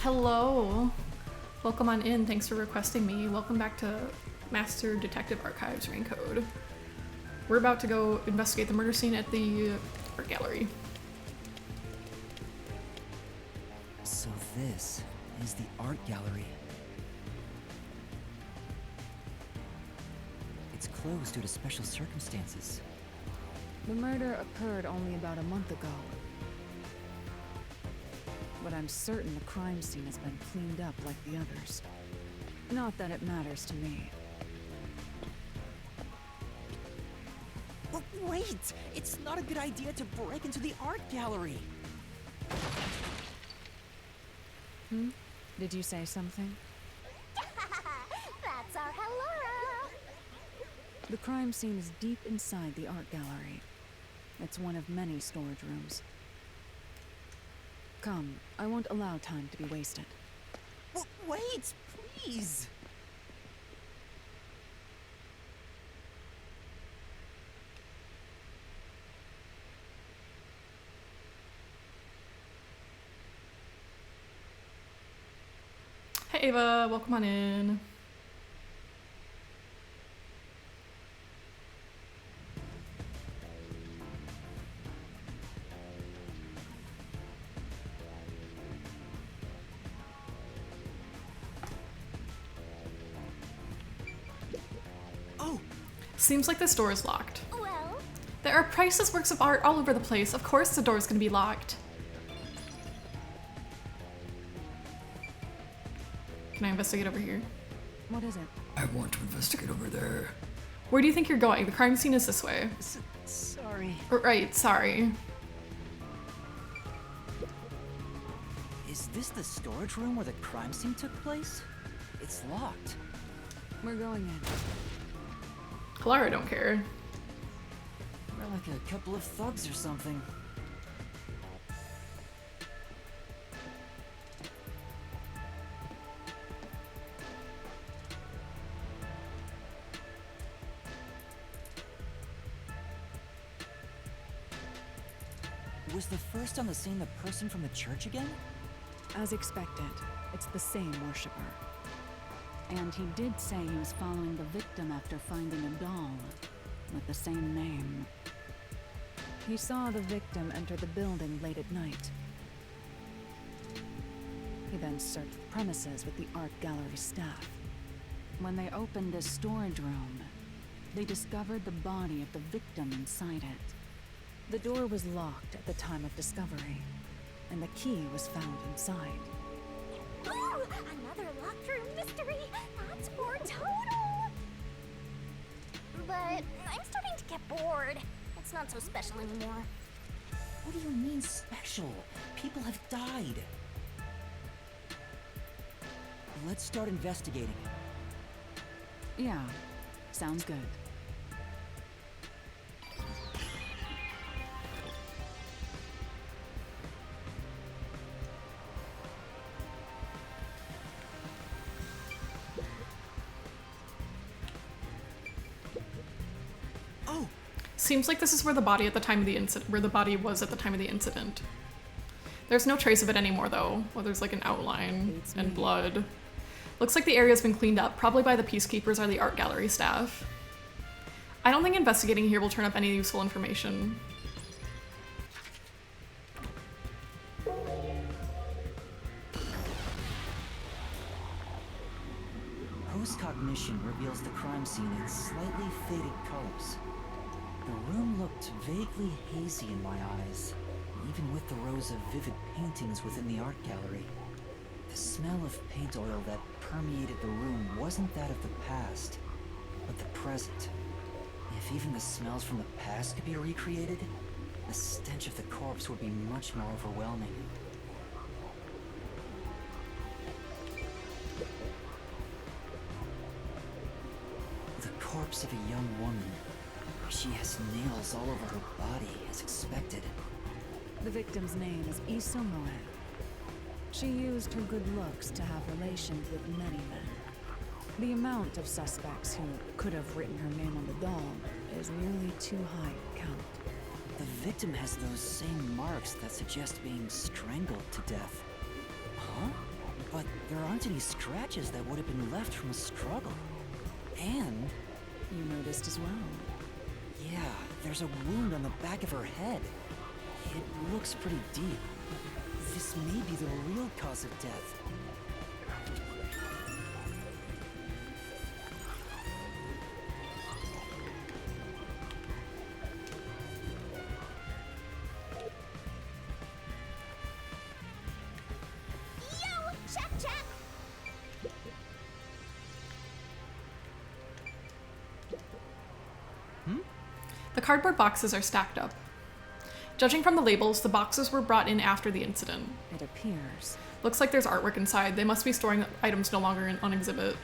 Hello. Welcome on in. Thanks for requesting me. Welcome back to Master Detective Archives Rain Code. We're about to go investigate the murder scene at the art gallery. So this is the art gallery. It's closed due to special circumstances. The murder occurred only about a month ago. But I'm certain the crime scene has been cleaned up like the others. Not that it matters to me. But wait! It's not a good idea to break into the art gallery! Did you say something? That's our Hellora! The crime scene is deep inside the art gallery. It's one of many storage rooms. Come, I won't allow time to be wasted. Wait, please! Hey Ava, welcome on in. Seems like this door is locked. Well, There are priceless works of art all over the place. Of course the door's gonna be locked. Can I investigate over here? What is it? I want to investigate over there. Where do you think you're going? The crime scene is this way. Sorry. Right, sorry. Is this the storage room where the crime scene took place? It's locked. We're going in. Clara don't care. We're like a couple of thugs or something. Was the first on the scene the person from the church again? As expected, it's the same worshiper. And he did say he was following the victim after finding a doll with the same name. He saw the victim enter the building late at night. He then searched the premises with the art gallery staff. When they opened the storage room, they discovered the body of the victim inside it. The door was locked at the time of discovery, and the key was found inside. ooh, another locked room mystery! That's more total! But I'm starting to get bored. It's not so special anymore. What do you mean special? People have died. Let's start investigating. Yeah, sounds good. Seems like this is where the body at the time of the where the body was at the time of the incident. There's no trace of it anymore though. Well, there's like an outline and blood. Looks like the area's been cleaned up, probably by the peacekeepers or the art gallery staff. I don't think investigating here will turn up any useful information. Post-cognition reveals the crime scene in slightly faded colors. The room looked vaguely hazy in my eyes, even with the rows of vivid paintings within the art gallery. The smell of paint oil that permeated the room wasn't that of the past, but the present. If even the smells from the past could be recreated, the stench of the corpse would be much more overwhelming. The corpse of a young woman. She has nails all over her body, as expected. The victim's name is Isomoe. She used her good looks to have relations with many men. The amount of suspects who could have written her name on the doll is nearly too high to count. The victim has those same marks that suggest being strangled to death. Huh? but there aren't any scratches that would have been left from a struggle. And, You noticed as well. yeah, there's a wound on the back of her head. It looks pretty deep. This may be the real cause of death. Yo, check, check. The cardboard boxes are stacked up. Judging from the labels, the boxes were brought in after the incident. It appears. Looks like there's artwork inside. They must be storing items no longer on exhibit.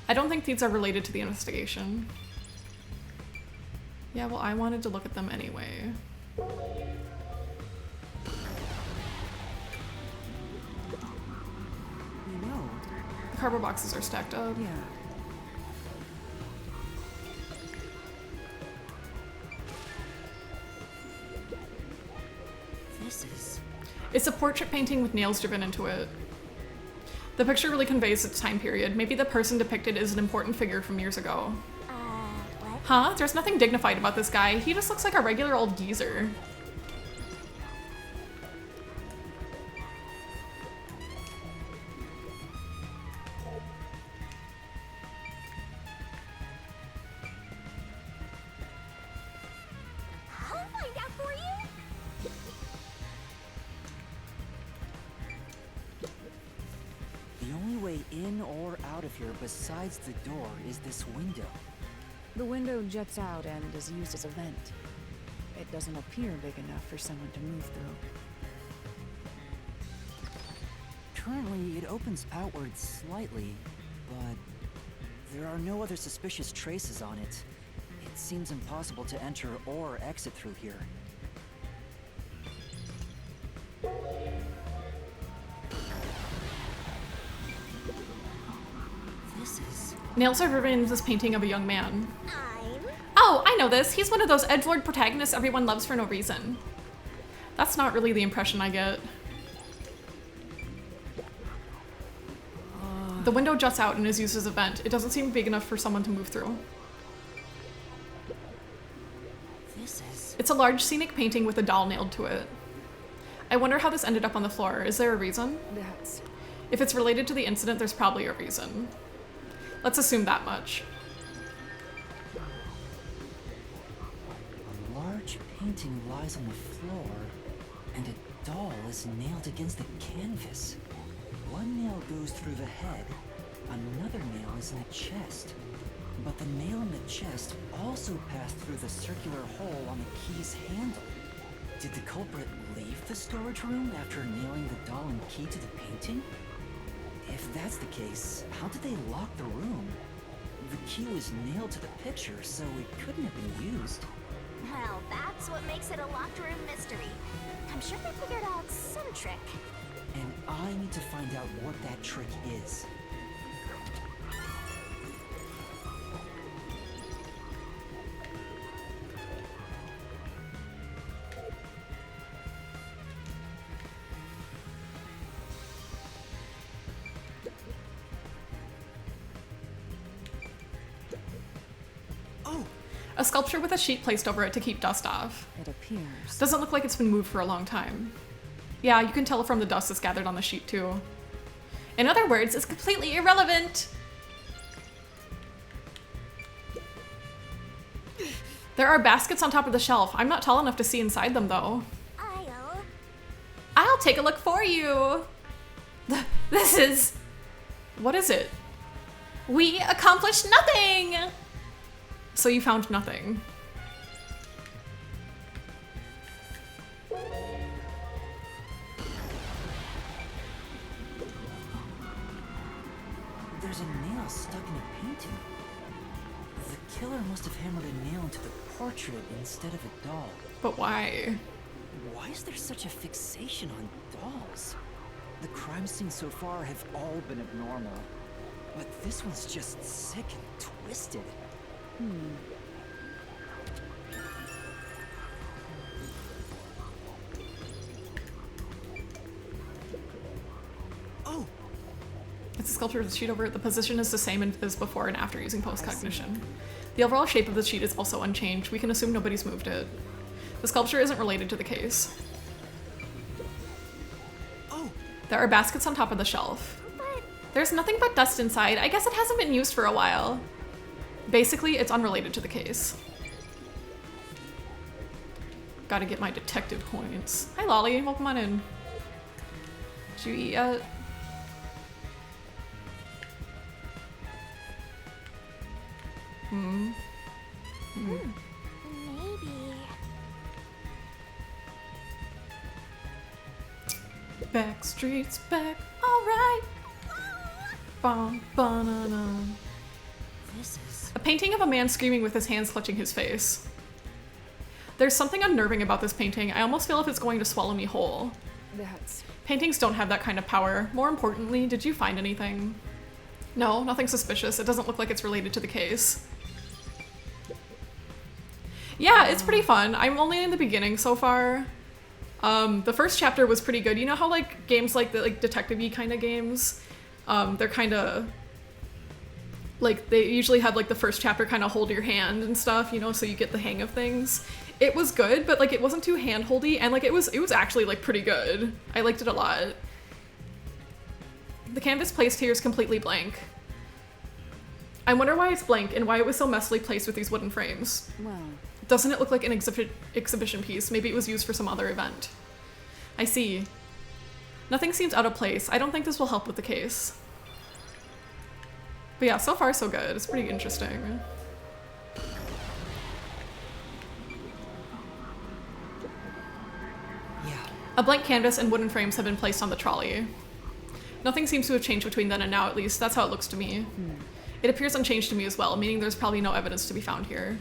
I don't think these are related to the investigation. Yeah, well, I wanted to look at them anyway. You know, The cardboard boxes are stacked up. Yeah. this is... It's a portrait painting with nails driven into it. The picture really conveys its time period. Maybe the person depicted is an important figure from years ago. What? Huh? There's nothing dignified about this guy. He just looks like a regular old geezer. I'll find out for you. The only way in or out of here besides the door is this window. The window juts out and is used as a vent. It doesn't appear big enough for someone to move through. Currently, it opens outward slightly, but there are no other suspicious traces on it. It seems impossible to enter or exit through here. This is... Nails are driven into this painting of a young man. I'm... Oh, I know this. He's one of those edgelord protagonists everyone loves for no reason. That's not really the impression I get. The window juts out and is used as a vent. It doesn't seem big enough for someone to move through. This is... It's a large scenic painting with a doll nailed to it. I wonder how this ended up on the floor. Is there a reason? That's... If it's related to the incident, there's probably a reason. Let's assume that much. A large painting lies on the floor, and a doll is nailed against the canvas. One nail goes through the head, another nail is in the chest. But the nail in the chest also passed through the circular hole on the key's handle. Did the culprit leave the storage room after nailing the doll and key to the painting? If that's the case, how did they lock the room? The key was nailed to the picture, so it couldn't have been used. Well, that's what makes it a locked room mystery. I'm sure they figured out some trick. And I need to find out what that trick is. Oh, A sculpture with a sheet placed over it to keep dust off. It appears. Doesn't look like it's been moved for a long time. Yeah, you can tell from the dust that's gathered on the sheet too. In other words, it's completely irrelevant. There are baskets on top of the shelf. I'm not tall enough to see inside them though. I'll take a look for you. This is... What is it? We accomplished nothing! So you found nothing. there's a nail stuck in a painting. The killer must have hammered a nail into the portrait instead of a doll. But why? Why is there such a fixation on dolls? The crime scenes so far have all been abnormal. But this one's just sick and twisted. Oh! sculpture with the sheet over it. The position is the same as before and after using post-cognition. The overall shape of the sheet is also unchanged. We can assume nobody's moved it. The sculpture isn't related to the case. Oh, There are baskets on top of the shelf. There's nothing but dust inside. I guess it hasn't been used for a while. Basically, it's unrelated to the case. Gotta get my detective points. Hi, Lolly. Welcome on in. Did you eat yet? Maybe. Back streets back. Alright. Bum, banana. this is... A painting of a man screaming with his hands clutching his face. There's something unnerving about this painting. I almost feel if it's going to swallow me whole. That's... Paintings don't have that kind of power. More importantly, did you find anything? No, nothing suspicious. It doesn't look like it's related to the case. Yeah, it's pretty fun. I'm only in the beginning so far. The first chapter was pretty good. You know how like games like the detective-y kind of games, they're kind of like they usually have like the first chapter kind of hold your hand and stuff, you know, so you get the hang of things. It was good, but like it wasn't too hand-holdy, and like it was actually like pretty good. I liked it a lot. The canvas placed here is completely blank. I wonder why it's blank and why it was so messily placed with these wooden frames. Well, Doesn't it look like an exhibition piece? Maybe it was used for some other event. I see. Nothing seems out of place. I don't think this will help with the case. But yeah, so far so good. It's pretty interesting. Yeah. A blank canvas and wooden frames have been placed on the trolley. Nothing seems to have changed between then and now, at least. That's how it looks to me. It appears unchanged to me as well, meaning there's probably no evidence to be found here.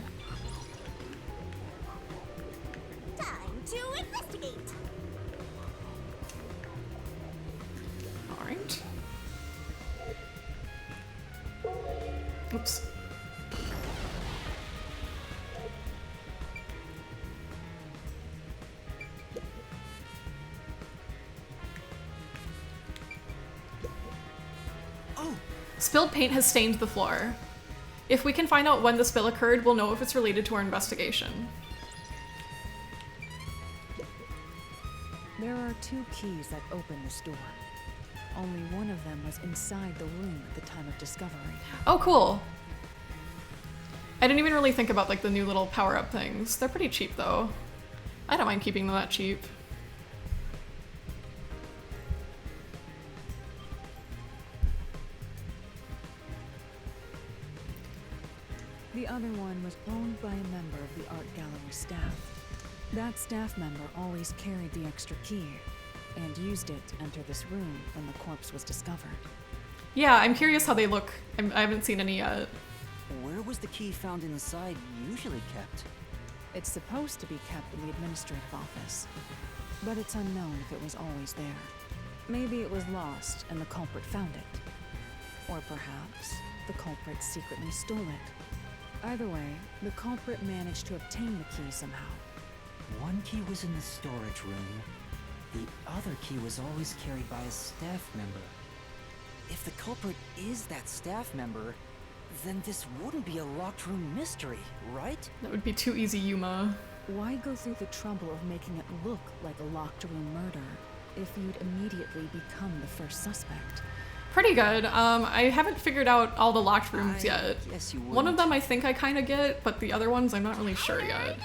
Time to investigate. Alright. Oops. Oh, Spilled paint has stained the floor. If we can find out when the spill occurred, we'll know if it's related to our investigation. there are 2 keys that open this door. Only one of them was inside the room at the time of discovery. Oh, cool. I didn't even really think about like the new little power-up things. They're pretty cheap though. I don't mind keeping them that cheap. The other one was owned by a member of the art gallery staff. That staff member always carried the extra key and used it to enter this room when the corpse was discovered. Yeah, I'm curious how they look. I haven't seen any yet. where was the key found inside usually kept? It's supposed to be kept in the administrative office, but it's unknown if it was always there. Maybe it was lost and the culprit found it. Or perhaps the culprit secretly stole it. Either way, the culprit managed to obtain the key somehow. One key was in the storage room. The other key was always carried by a staff member. If the culprit is that staff member, then this wouldn't be a locked room mystery, right? That would be too easy, Yuma. Why go through the trouble of making it look like a locked room murder if you'd immediately become the first suspect? Pretty good. I haven't figured out all the locked rooms yet. Yes, you would. One of them I think I kind of get, but the other ones I'm not really sure yet.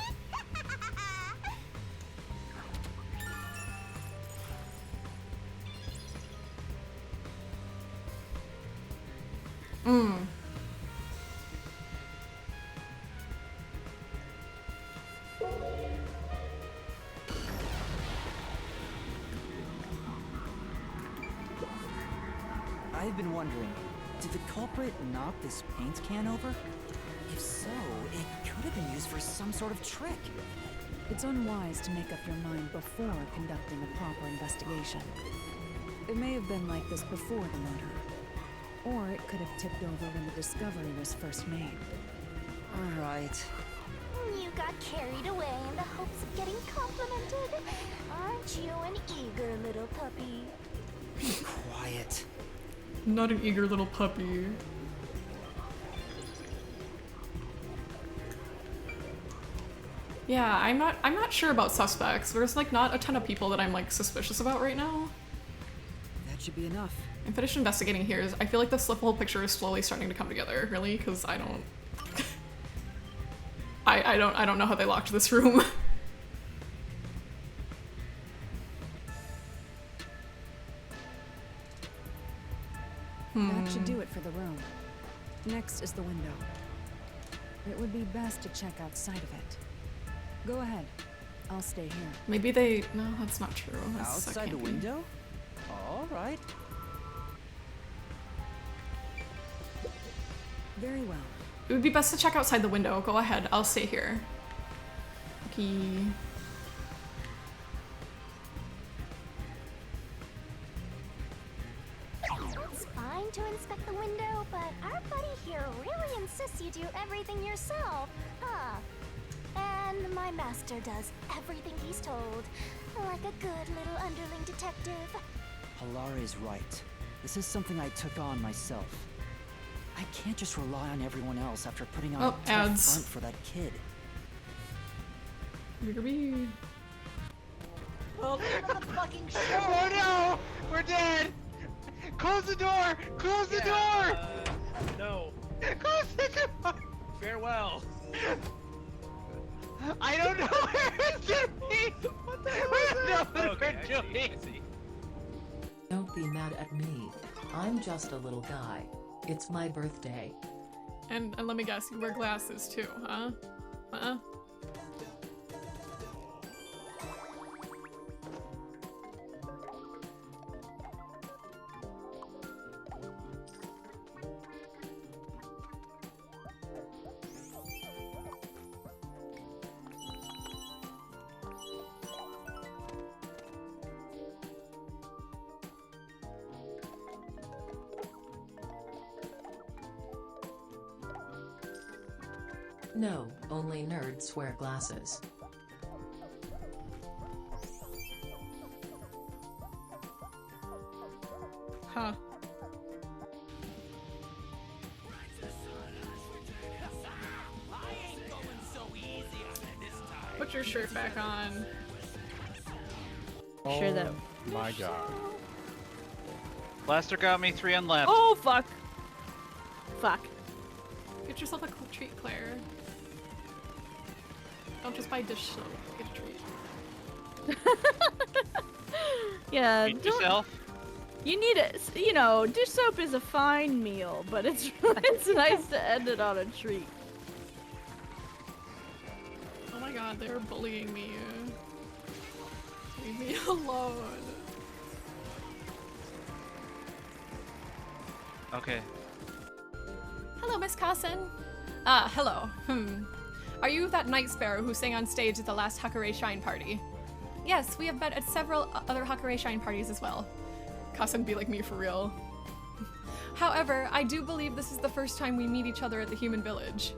I've been wondering, did the culprit knock this paint can over? If so, it could have been used for some sort of trick. It's unwise to make up your mind before conducting a proper investigation. It may have been like this before the murder, or it could have tipped over when the discovery was first made. Alright. You got carried away in the hopes of getting complimented. Aren't you an eager little puppy? Be quiet. Not an eager little puppy. Yeah, I'm not sure about suspects. There's like not a ton of people that I'm like suspicious about right now. That should be enough. I'm finished investigating here. I feel like the whole picture is slowly starting to come together, really, because I don't I don't know how they locked this room. That should do it for the room. Next is the window. It would be best to check outside of it. Go ahead. I'll stay here. Maybe they... No, that's not true. That Outside the can't be. window? All right. Very well. It would be best to check outside the window. Go ahead. I'll stay here. Okay. It's fine to inspect the window, but our buddy here really insists you do everything yourself, huh? And my master does everything he's told, like a good little underling detective. Halara is right. This is something I took on myself. I can't just rely on everyone else after putting on a tough ads. front for that kid. Biggerby. Oh no! We're dead! Close the door! Close the door! No. Close the door! Farewell. I don't know where it's gonna be! What the hell is that? Okay, I see. Don't be mad at me. I'm just a little guy. It's my birthday. And let me guess, you wear glasses too, huh? Huh? No, only nerds wear glasses. Huh. Put your shirt back on. Sure that. My god. Blaster got me 3 on left. Oh fuck. Fuck. Get yourself a cool treat, Claire. Don't just buy dish soap. Get a treat. Yeah. Treat yourself. You need it. You know, dish soap is a fine meal, but it's it's nice to end it on a treat. Oh my god, they're bullying me. Leave me alone. Okay. Hello, Miss Carson. Hello. Are you that night sparrow who sang on stage at the last Hakare Shrine party? Yes, we have met at several other Hakare Shrine parties as well. Carson be like me for real. However, I do believe this is the first time we meet each other at the human village.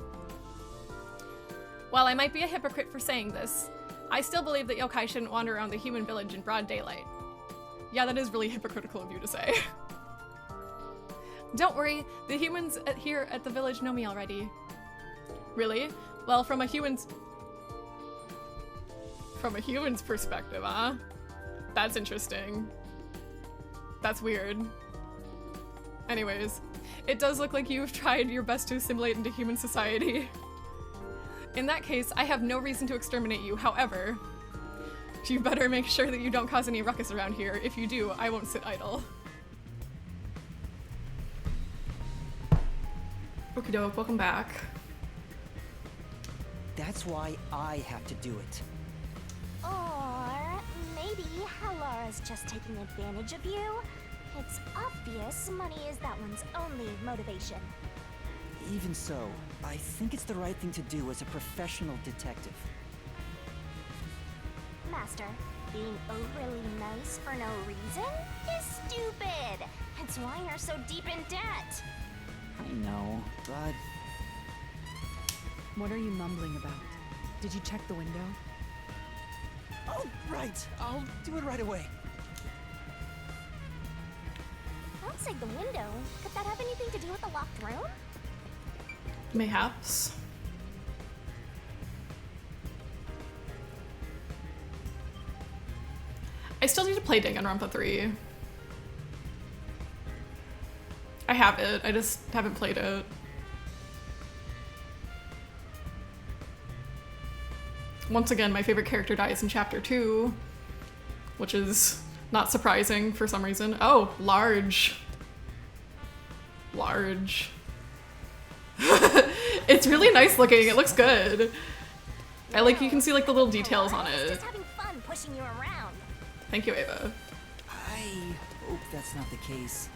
While I might be a hypocrite for saying this, I still believe that yokai shouldn't wander around the human village in broad daylight. Yeah, that is really hypocritical of you to say. Don't worry, the humans here at the village know me already. Really? Well, from a human's perspective, huh? That's interesting. That's weird. Anyways, it does look like you've tried your best to assimilate into human society. In that case, I have no reason to exterminate you. However, you better make sure that you don't cause any ruckus around here. If you do, I won't sit idle. Okie doke, welcome back. That's why I have to do it. Or maybe Halara's just taking advantage of you. It's obvious money is that one's only motivation. Even so, I think it's the right thing to do as a professional detective. Master, being overly nice for no reason is stupid. It's why you're so deep in debt. I know, but What are you mumbling about? Did you check the window? oh, right. I'll do it right away. outside the window. Could that have anything to do with the locked room? Mayhaps. I still need to play Danganronpa 3. I have it, I just haven't played it. Once again, my favorite character dies in chapter 2, which is not surprising for some reason. Oh, large. Large. It's really nice looking, it looks good. I like, you can see like the little details on it. Just having fun pushing you around. Thank you, Ava. I hope that's not the case.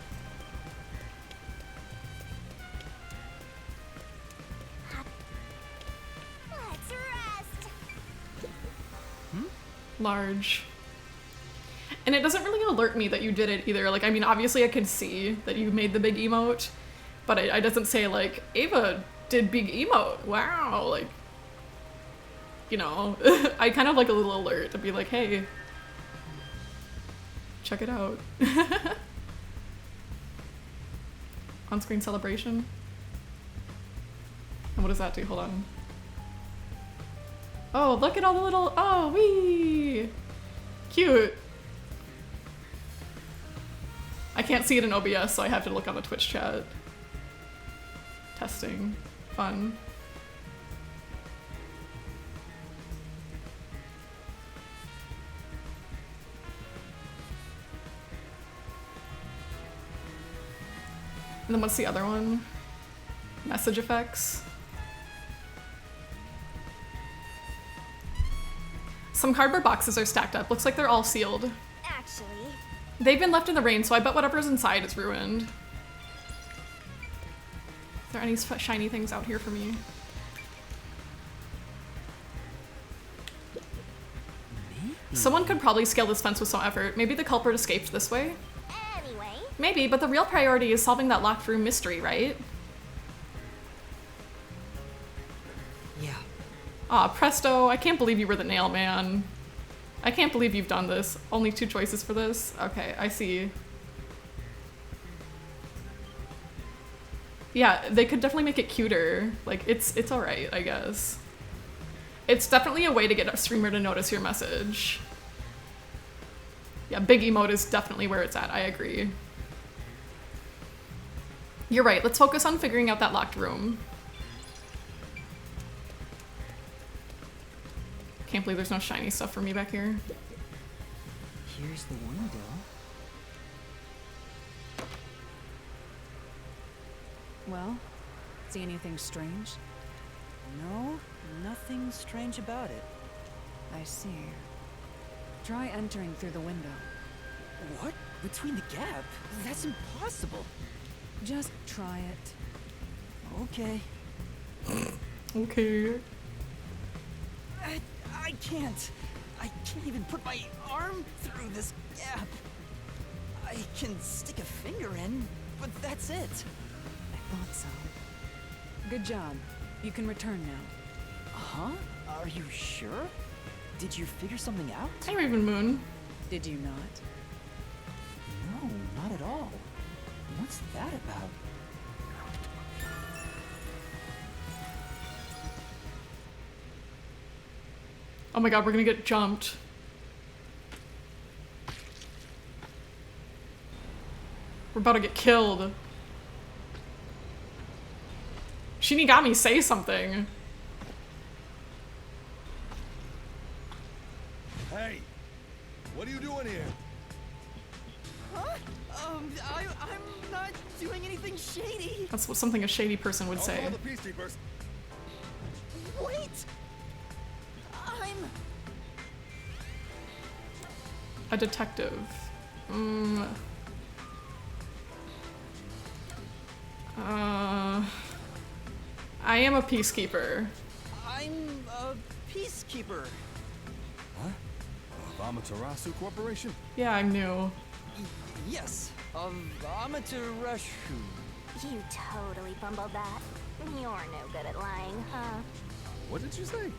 Let's rest. Large. And it doesn't really alert me that you did it either. Like, I mean, obviously I can see that you made the big emote, but it doesn't say like, Ava did big emote. Wow, like, you know, I kind of like a little alert to be like, hey, check it out. On-screen celebration. And what does that do? Hold on. Oh, look at all the little, oh, wee! Cute. I can't see it in OBS, so I have to look on the Twitch chat. Testing. Fun. And then what's the other one? Message effects. Some cardboard boxes are stacked up. Looks like they're all sealed. Actually, They've been left in the rain, so I bet whatever's inside is ruined. Is there any shiny things out here for me? Someone could probably scale this fence with some effort. Maybe the culprit escaped this way? anyway, Maybe, but the real priority is solving that locked room mystery, right? Yeah. Aw, presto, I can't believe you were the nail man. I can't believe you've done this. Only 2 choices for this? Okay, I see. Yeah, they could definitely make it cuter. Like, it's alright, I guess. It's definitely a way to get a streamer to notice your message. Yeah, big emote is definitely where it's at, I agree. You're right, let's focus on figuring out that locked room. Can't believe there's no shiny stuff for me back here. Here's the window. Well, see anything strange? No, nothing strange about it. I see. Try entering through the window. What? Between the gap? That's impossible. Just try it. Okay. Okay. I can't. I can't even put my arm through this gap. I can stick a finger in, but that's it. I thought so. Good job. You can return now. Huh? Are you sure? Did you figure something out? Hey, Raven Moon. Did you not? No, not at all. What's that about? Oh my god, we're gonna get jumped. We're about to get killed. Shinigami, say something. Hey, what are you doing here? Huh? I'm not doing anything shady. That's what something a shady person would say. Call the peacekeepers. Wait. I'm... A detective. I am a peacekeeper. I'm a peacekeeper. Huh? Of Amaterasu Corporation? Yeah, I'm new. Yes, of Amaterasu. you totally fumbled that. You're no good at lying, huh? What did you say?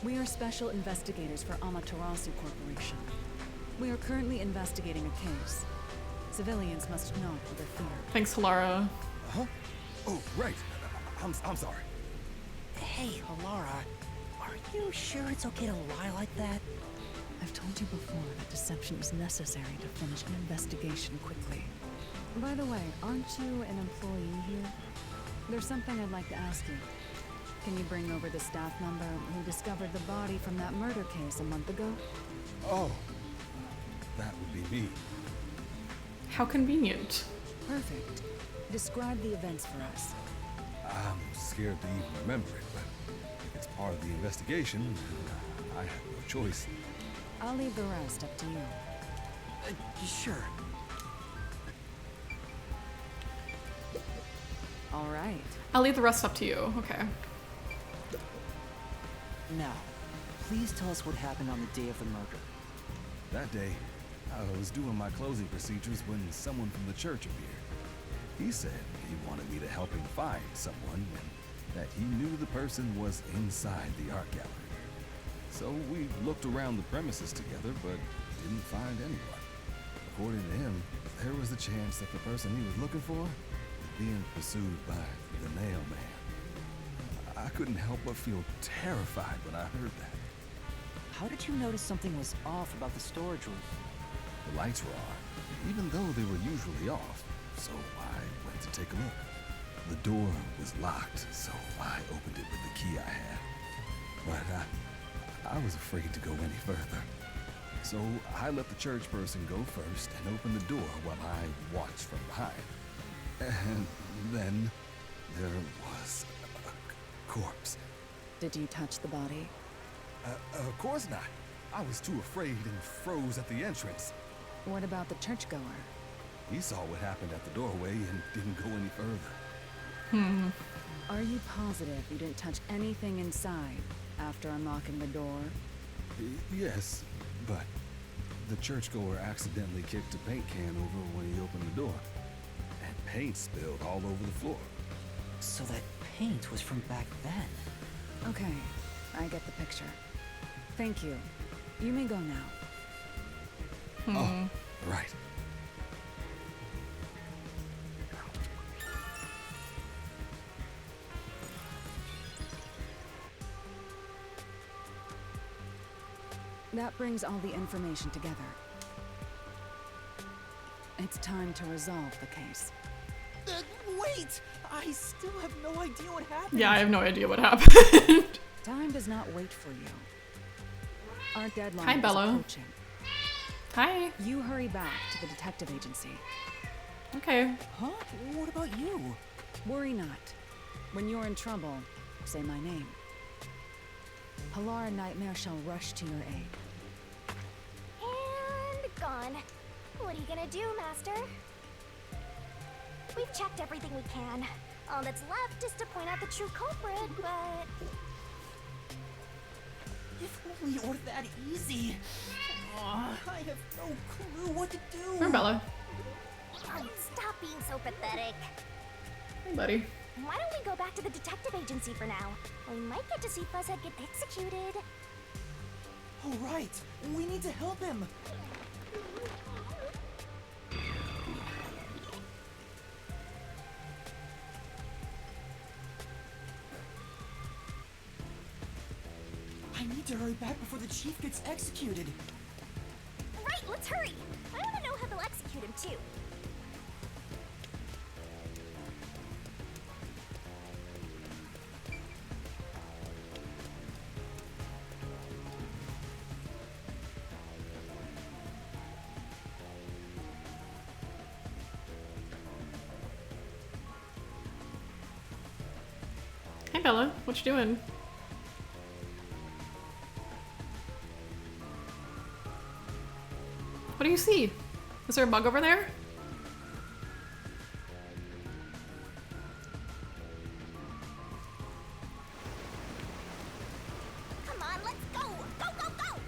We are special investigators for Amaterasu Corporation. We are currently investigating a case. Civilians must not interfere. Thanks, Halara. Huh? Oh, right. I'm sorry. Hey, Alara, are you sure it's okay to lie like that? I've told you before that deception is necessary to finish an investigation quickly. By the way, aren't you an employee here? There's something I'd like to ask you. Can you bring over the staff member who discovered the body from that murder case a month ago? Oh, that would be me. How convenient. Perfect. Describe the events for us. I'm scared to even remember it, but if it's part of the investigation, I have no choice. I'll leave the rest up to you. Sure. All right. I'll leave the rest up to you. Okay. Now, please tell us what happened on the day of the murder. That day, I was doing my closing procedures when someone from the church appeared. He said he wanted me to help him find someone and that he knew the person was inside the art gallery. So we looked around the premises together, but didn't find anyone. According to him, there was a chance that the person he was looking for was being pursued by the Nail Man. I couldn't help but feel terrified when I heard that. How did you notice something was off about the storage room? The lights were on, even though they were usually off, so I went to take a look. The door was locked, so I opened it with the key I had. But I was afraid to go any further. So I let the church person go first and open the door while I watched from behind. And then there was a corpse. Did you touch the body? Of course not. I was too afraid and froze at the entrance. What about the churchgoer? He saw what happened at the doorway and didn't go any further. Are you positive you didn't touch anything inside after unlocking the door? Yes, but the churchgoer accidentally kicked a paint can over when he opened the door. And paint spilled all over the floor. So that paint was from back then. Okay, I get the picture. Thank you. You may go now. Oh, right. That brings all the information together. It's time to resolve the case. Wait! I still have no idea what happened. Yeah, I have no idea what happened. Time does not wait for you. Our deadline Hi, is Bella. approaching. Hi. You hurry back to the detective agency. Okay. Huh? What about you? Worry not. When you're in trouble, say my name. Halara Nightmare shall rush to your aid. And gone. What are you gonna do, Master? We've checked everything we can. All that's left is to point out the true culprit, but... If only it were that easy. Aw, I have no clue what to do. Where's Bella? Stop being so pathetic. Hey, buddy. Why don't we go back to the detective agency for now? We might get to see Fuzzhead get executed. All right, we need to help him. I need to hurry back before the chief gets executed. Right, let's hurry. I want to know how they'll execute him too. Hey, Bella. What you doing? What do you see? Is there a bug over there? Come on, let's go! Go, go, go!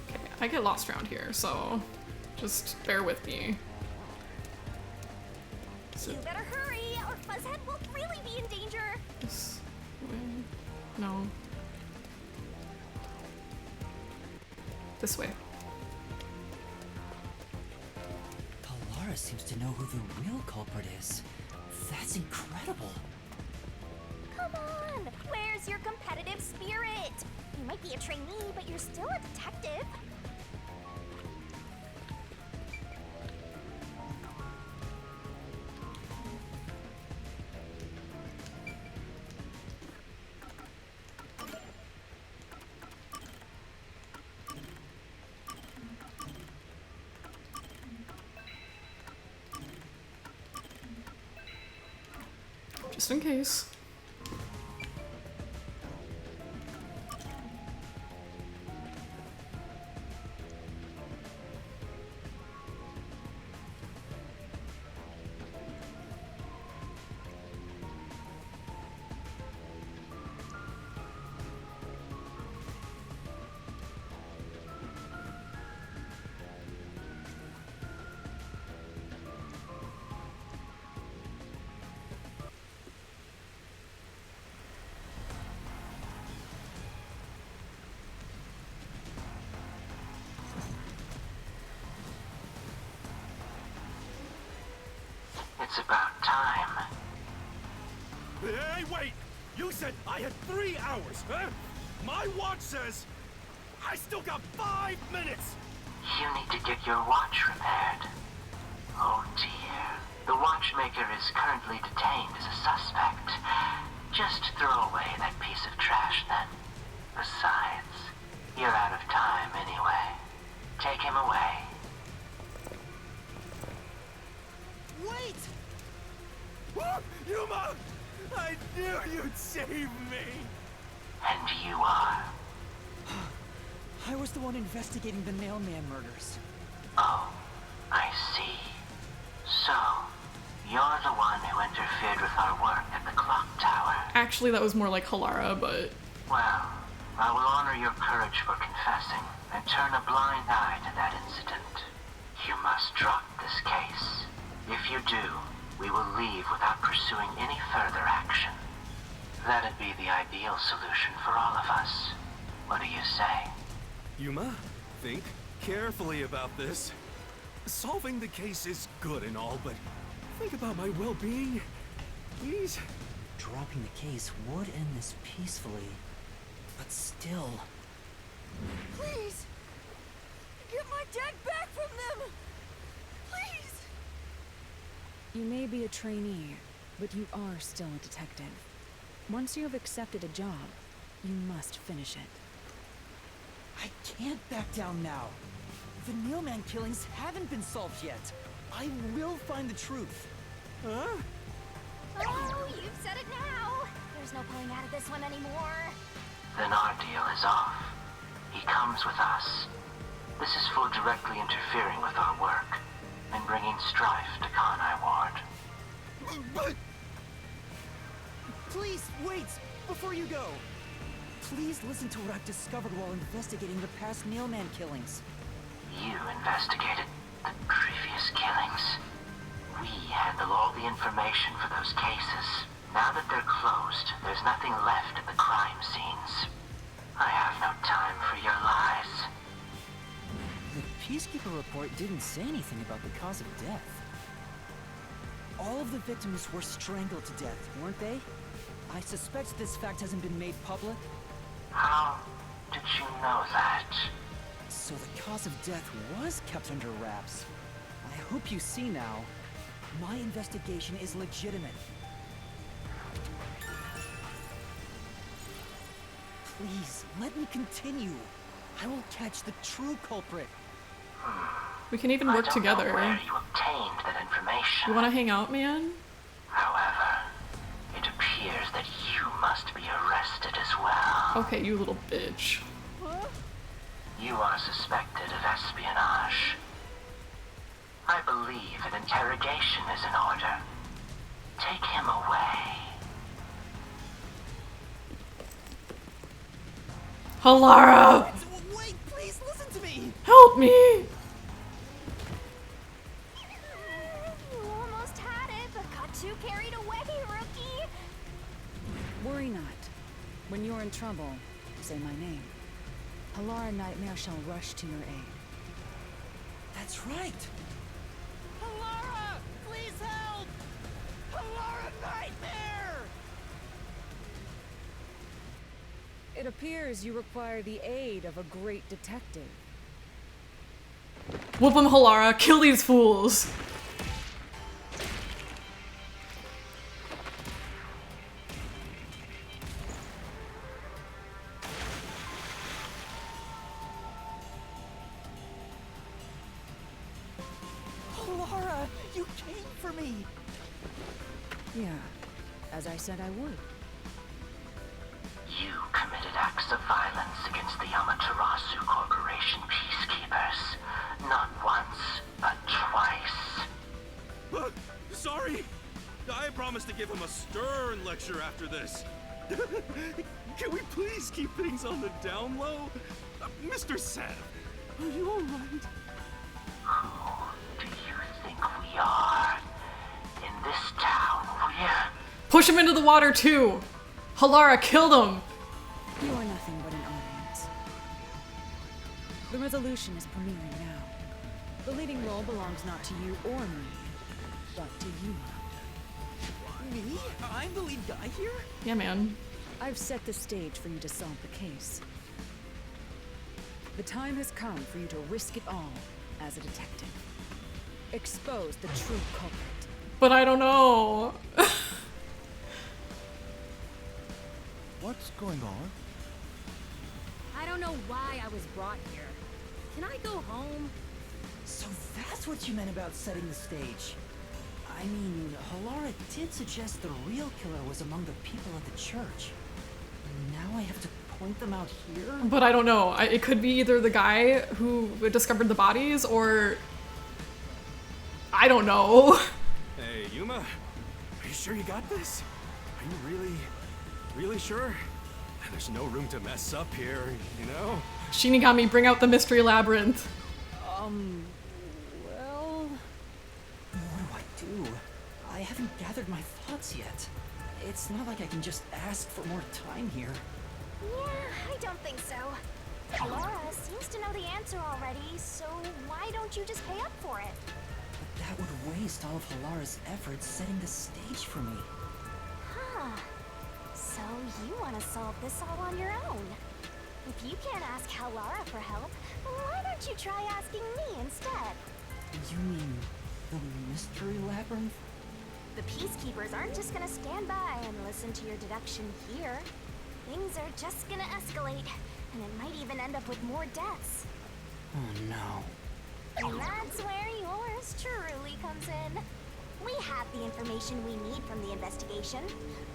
Okay, I get lost around here, so just bear with me. You better hurry! Fuzzhead will really be in danger. This way. No. This way. Kalara seems to know who the real culprit is. That's incredible. Come on, where's your competitive spirit? You might be a trainee, but you're still a detective. Just in case. It's about time. Hey, wait! You said I had 3 hours, huh? My watch says I still got 5 minutes! You need to get your watch repaired. Oh dear. The watchmaker is currently detained as a suspect. Just throw away that piece of trash then. Besides, you're out of time anyway. Take him away. Wait! Yuma! I knew you'd save me! And you are. I was the one investigating the mailman murders. Oh, I see. So, you're the one who interfered with our work at the clock tower. Actually, that was more like Halara, but... Well, I will honor your courage for confessing and turn a blind eye to that incident. You must drop this case. If you do, we will leave without pursuing any further action. That'd be the ideal solution for all of us. What do you say? Yuma, think carefully about this. Solving the case is good and all, but think about my well-being. Please? Dropping the case would end this peacefully, but still... Please! Get my dad back from them! Please! You may be a trainee, but you are still a detective. Once you have accepted a job, you must finish it. I can't back down now. The mailman killings haven't been solved yet. I will find the truth. Huh? Oh, you've said it now. There's no pulling out of this one anymore. Then our deal is off. He comes with us. This is for directly interfering with our work and bringing strife to Kanai Ward. But... Please, wait! Before you go! Please listen to what I've discovered while investigating the past mailman killings. You investigated the previous killings. We handle all the information for those cases. Now that they're closed, there's nothing left at the crime scenes. I have no time for your lies. The Peacekeeper report didn't say anything about the cause of death. All of the victims were strangled to death, weren't they? I suspect this fact hasn't been made public. How did you know that? So the cause of death was kept under wraps. I hope you see now. My investigation is legitimate. Please, let me continue. I will catch the true culprit. We can even I work don't together. know where you obtained that information. You wanna hang out, man? However, it appears that you must be arrested as well. Okay, you little bitch. You are suspected of espionage. I believe an interrogation is in order. Take him away. Halara! Wait, please listen to me! Help me! You almost had it, but got too carried away, rookie! Worry not. When you're in trouble, say my name. Halara Nightmare shall rush to your aid. That's right! Halara! Please help! Halara Nightmare! It appears you require the aid of a great detective. Whoop 'em, Halara. Kill these fools. Halara, you came for me! Yeah, as I said I would. You committed acts of violence against the Amaterasu Corporation peacekeepers. Not once, but twice. Sorry! I promised to give him a stern lecture after this. Can we please keep things on the down low? Mr. Sam, are you alright? Who do you think we are? In this town, we're... Push him into the water too. Halara, kill them. You are nothing but an audience. The resolution is premiering now. The leading role belongs not to you or me, but to you. Me? I'm the lead guy here? Yeah, man. I've set the stage for you to solve the case. The time has come for you to risk it all as a detective. Expose the true culprit. But I don't know. What's going on? I don't know why I was brought here. Can I go home? So that's what you meant about setting the stage. I mean, Halara did suggest the real killer was among the people at the church. Now I have to point them out here? But I don't know. It could be either the guy who discovered the bodies or... I don't know. Hey, Yuma, are you sure you got this? Are you really sure? There's no room to mess up here, you know? Shinigami, bring out the mystery labyrinth. Well... What do I do? I haven't gathered my thoughts yet. It's not like I can just ask for more time here. Yeah, I don't think so. Halara seems to know the answer already, so why don't you just pay up for it? But that would waste all of Halara's efforts setting the stage for me. Huh. So you want to solve this all on your own? If you can't ask Halara for help, why don't you try asking me instead? You mean the mystery labyrinth? The peacekeepers aren't just gonna stand by and listen to your deduction here. Things are just gonna escalate, and it might even end up with more deaths. Oh no. And that's where yours truly comes in. We have the information we need from the investigation.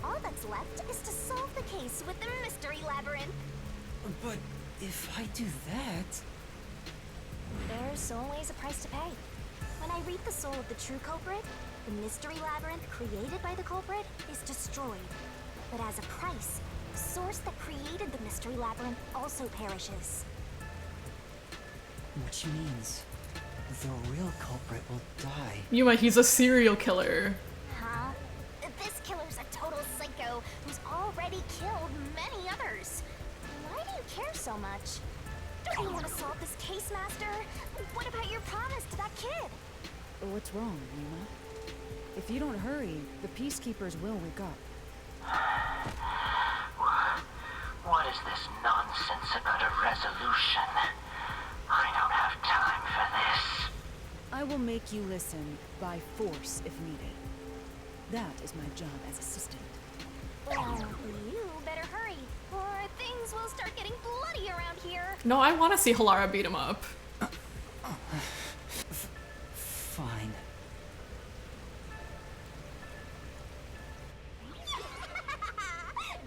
All that's left is to solve the case with the mystery labyrinth. But if I do that... There's always a price to pay. When I read the soul of the true culprit, the mystery labyrinth created by the culprit is destroyed. But as a price, the source that created the mystery labyrinth also perishes. Which means the real culprit will die. Yuma, he's a serial killer. Huh? This killer's a total psycho who's already killed many others. Why do you care so much? Don't you want to solve this case, Master? What about your promise to that kid? What's wrong, Yuma? If you don't hurry, the peacekeepers will wake up. What is this nonsense about a resolution? I don't have time for this. I will make you listen by force if needed. That is my job as assistant. Well, you better hurry, or things will start getting bloody around here. No, I want to see Halara beat him up. Fine.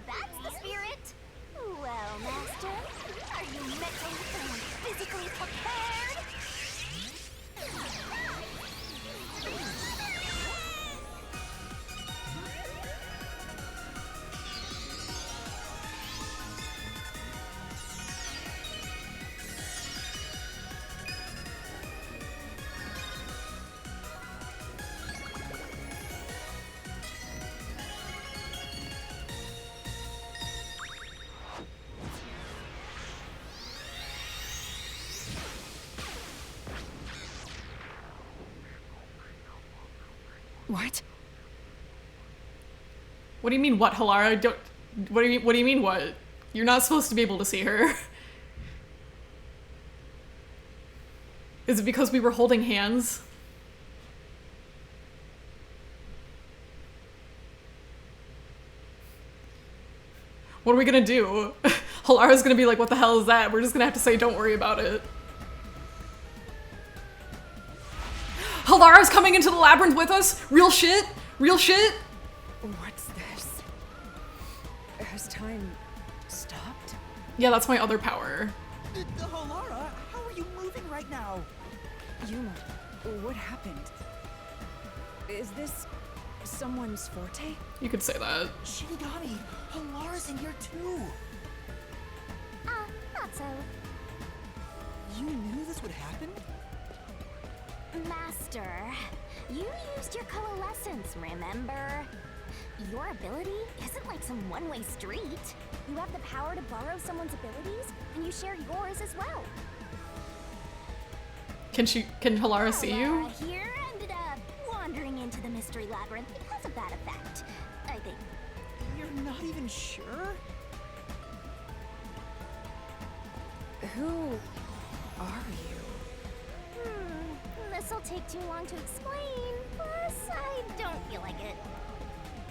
That's the spirit. Well, Master, are you mentally and physically prepared? What? What do you mean what, Halara? Don't. What do you mean what? You're not supposed to be able to see her. Is it because we were holding hands? What are we gonna do? Halara's gonna be like, what the hell is that? We're just gonna have to say, don't worry about it. Halara's coming into the labyrinth with us? Real shit? Real shit? What's this? Has time stopped? Yeah, that's my other power. Halara, how are you moving right now? Yuma, what happened? Is this someone's forte? You could say that. Shinigami, Halara's in here too. Not so. You knew this would happen? Master, you used your coalescence, remember? Your ability isn't like some one-way street. You have the power to borrow someone's abilities, and you share yours as well. Can Halara see you? Here ended up wandering into the mystery labyrinth because of that effect, I think. You're not even sure? Who are you? This'll take too long to explain, plus I don't feel like it.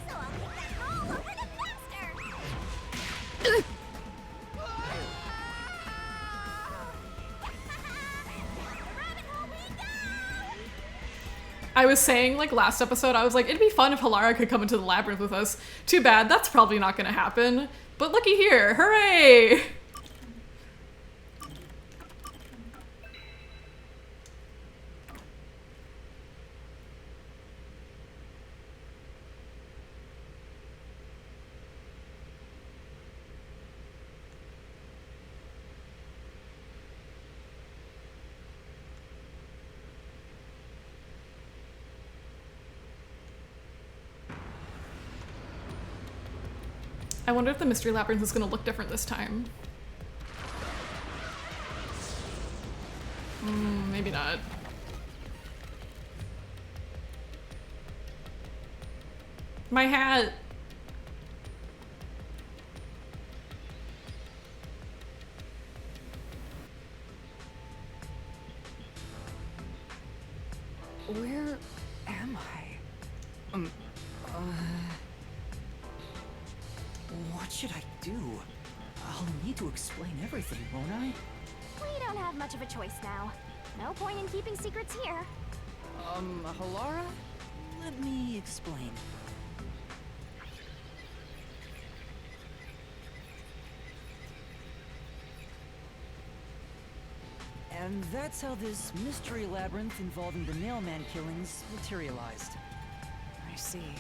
So I'll take that all over the master! I was saying, like, last episode, I was like, it'd be fun if Halara could come into the labyrinth with us. Too bad, that's probably not gonna happen. But looky here, hooray! I wonder if the mystery labyrinth is gonna look different this time. Maybe not. My hat! Where am I? What should I do? I'll need to explain everything, won't I? We don't have much of a choice now. No point in keeping secrets here. Halara? Let me explain. And that's how this mystery labyrinth involving the Nailman killings materialized. I see.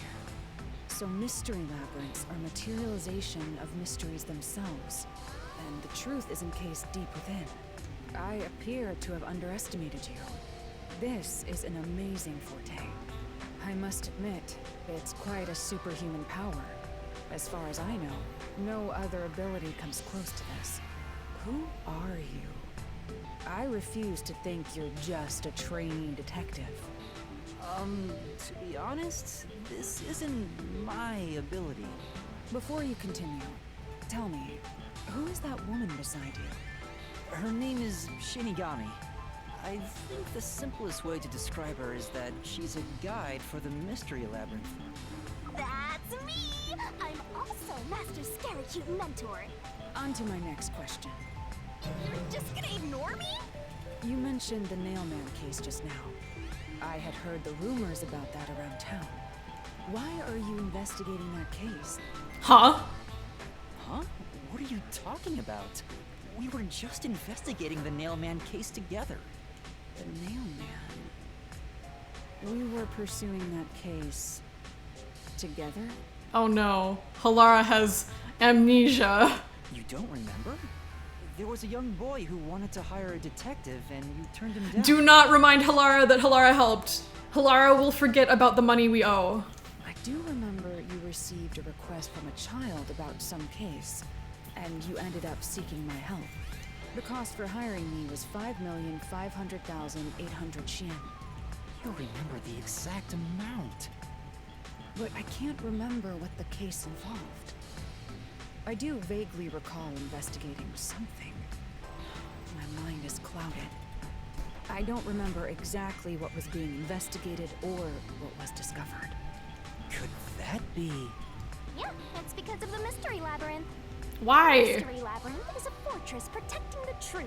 So mystery labyrinths are materialization of mysteries themselves, and the truth is encased deep within. I appear to have underestimated you. This is an amazing forte. I must admit, it's quite a superhuman power. As far as I know, no other ability comes close to this. Who are you? I refuse to think you're just a trainee detective. To be honest, this isn't my ability. Before you continue, tell me, who is that woman beside you? Her name is Shinigami. I think the simplest way to describe her is that she's a guide for the Mystery Labyrinth. That's me! I'm also Master Scaracute Mentor. On to my next question. You're just gonna ignore me? You mentioned the Nailman case just now. I had heard the rumors about that around town. Why are you investigating that case? Huh? Huh? What are you talking about? We were just investigating the Nailman case together. The Nailman? We were pursuing that case together? Oh no. Halara has amnesia. You don't remember? There was a young boy who wanted to hire a detective and you turned him down. Do not remind Halara that Halara helped. Halara will forget about the money we owe. I do remember you received a request from a child about some case, and you ended up seeking my help. The cost for hiring me was 5,500,800 yen. You remember the exact amount. but I can't remember what the case involved. I do vaguely recall investigating something. My mind is clouded. I don't remember exactly what was being investigated or what was discovered. Could that be? Yeah, it's because of the Mystery Labyrinth. Why? The Mystery Labyrinth is a fortress protecting the truth,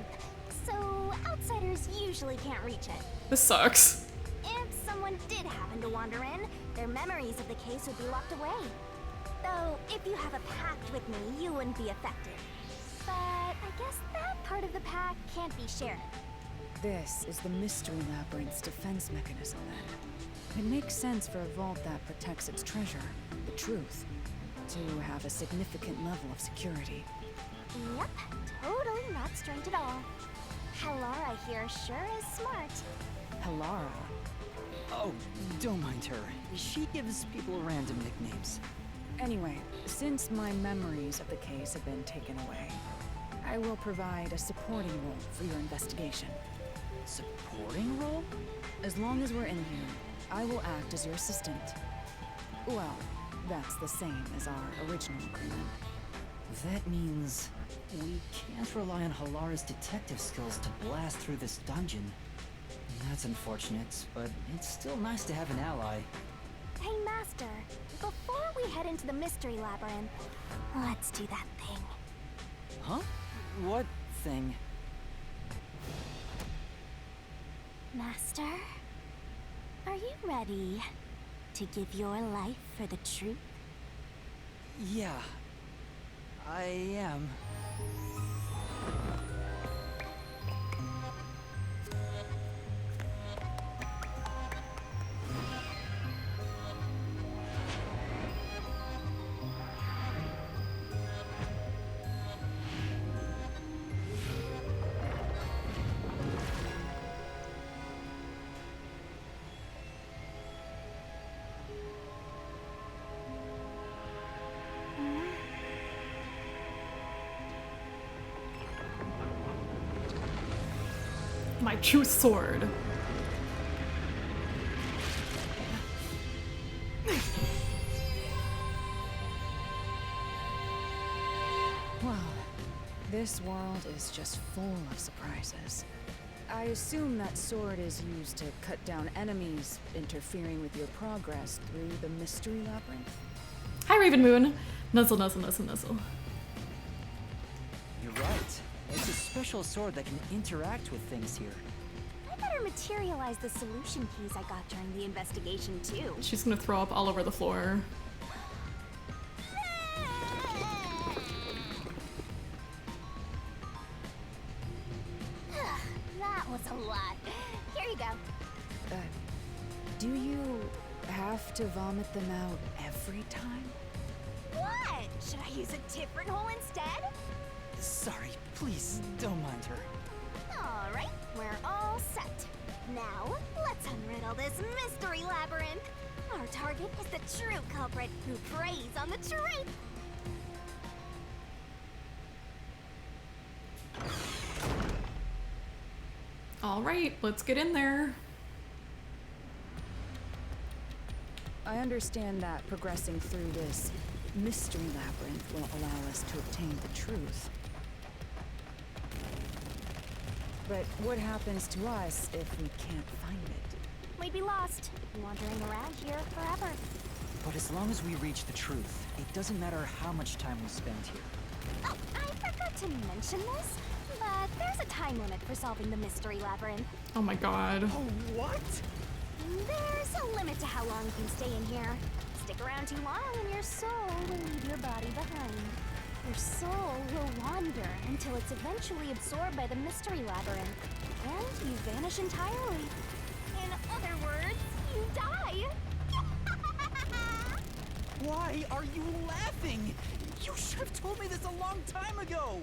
so outsiders usually can't reach it. This sucks. If someone did happen to wander in, their memories of the case would be locked away. Though, if you have a pact with me, you wouldn't be affected. But I guess that part of the pact can't be shared. This is the Mystery Labyrinth's defense mechanism, then. It makes sense for a vault that protects its treasure, the truth, to have a significant level of security. Yep, totally not strange at all. Halara here sure is smart. Halara? Oh, don't mind her. She gives people random nicknames. Anyway, since my memories of the case have been taken away, I will provide a supporting role for your investigation. Supporting role? As long as we're in here, I will act as your assistant. Well, that's the same as our original agreement. That means we can't rely on Halara's detective skills to blast through this dungeon. That's unfortunate, but it's still nice to have an ally. Hey, Master, before we head into the Mystery Labyrinth, let's do that thing. Huh? What thing? Master, are you ready to give your life for the truth? Yeah, I am. My true sword. Well, this world is just full of surprises. I assume that sword is used to cut down enemies interfering with your progress through the Mystery Labyrinth. Hi, Raven Moon. Nuzzle, nuzzle, nuzzle, nuzzle. You're right. It's a special sword that can interact with things here. I better materialize the solution keys I got during the investigation, too. She's gonna throw up all over the floor. That was a lot. Here you go. Do you have to vomit them out every time? What? Should I use a different hole instead? Sorry, please, don't mind her. Alright, we're all set. Now, let's unriddle this mystery labyrinth. Our target is the true culprit who preys on the truth. Alright, let's get in there. I understand that progressing through this mystery labyrinth will allow us to obtain the truth. But what happens to us if we can't find it? We'd be lost, wandering around here forever. But as long as we reach the truth, it doesn't matter how much time we spend here. Oh, I forgot to mention this, but there's a time limit for solving the mystery labyrinth. Oh my god. Oh, what? There's a limit to how long you can stay in here. Stick around too long and your soul will leave your body behind. Your soul will wander until it's eventually absorbed by the mystery labyrinth, and you vanish entirely. In other words, you die. Why are you laughing? You should have told me this a long time ago!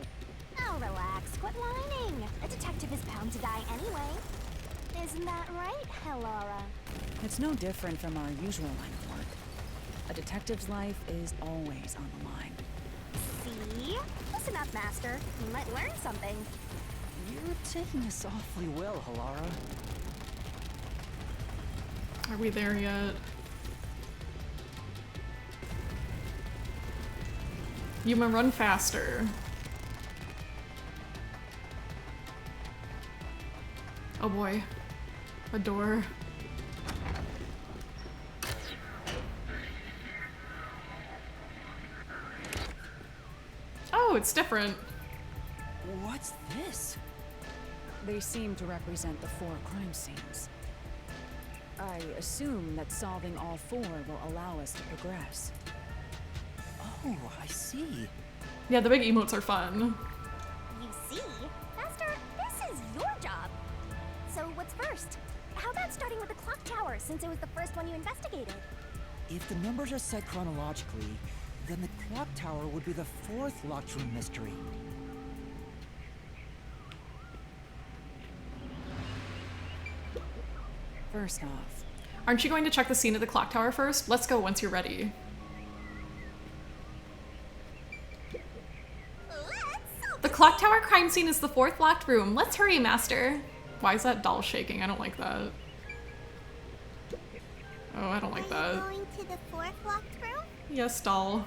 Oh, relax. Quit whining. A detective is bound to die anyway. Isn't that right, Halara? It's no different from our usual line of work. A detective's life is always on the line. See? Listen up, Master. You might learn something. You're taking this awfully well, Halara. Are we there yet? Yuma, run faster. Oh boy. A door. Oh, it's different. What's this? They seem to represent the 4 crime scenes. I assume that solving all 4 will allow us to progress. Oh, I see. Yeah, the big emotes are fun. You see? Master, this is your job. So what's first? How about starting with the clock tower, since it was the first one you investigated? If the numbers are set chronologically, then the clock tower would be the 4th locked room mystery. First off, Aren't you going to check the scene at the clock tower first? Let's go once you're ready. The clock tower crime scene is the 4th locked room. Let's hurry, Master. Why is that doll shaking? I don't like that. Oh, I don't like that. Are you going to the 4th locked room? Yes, doll.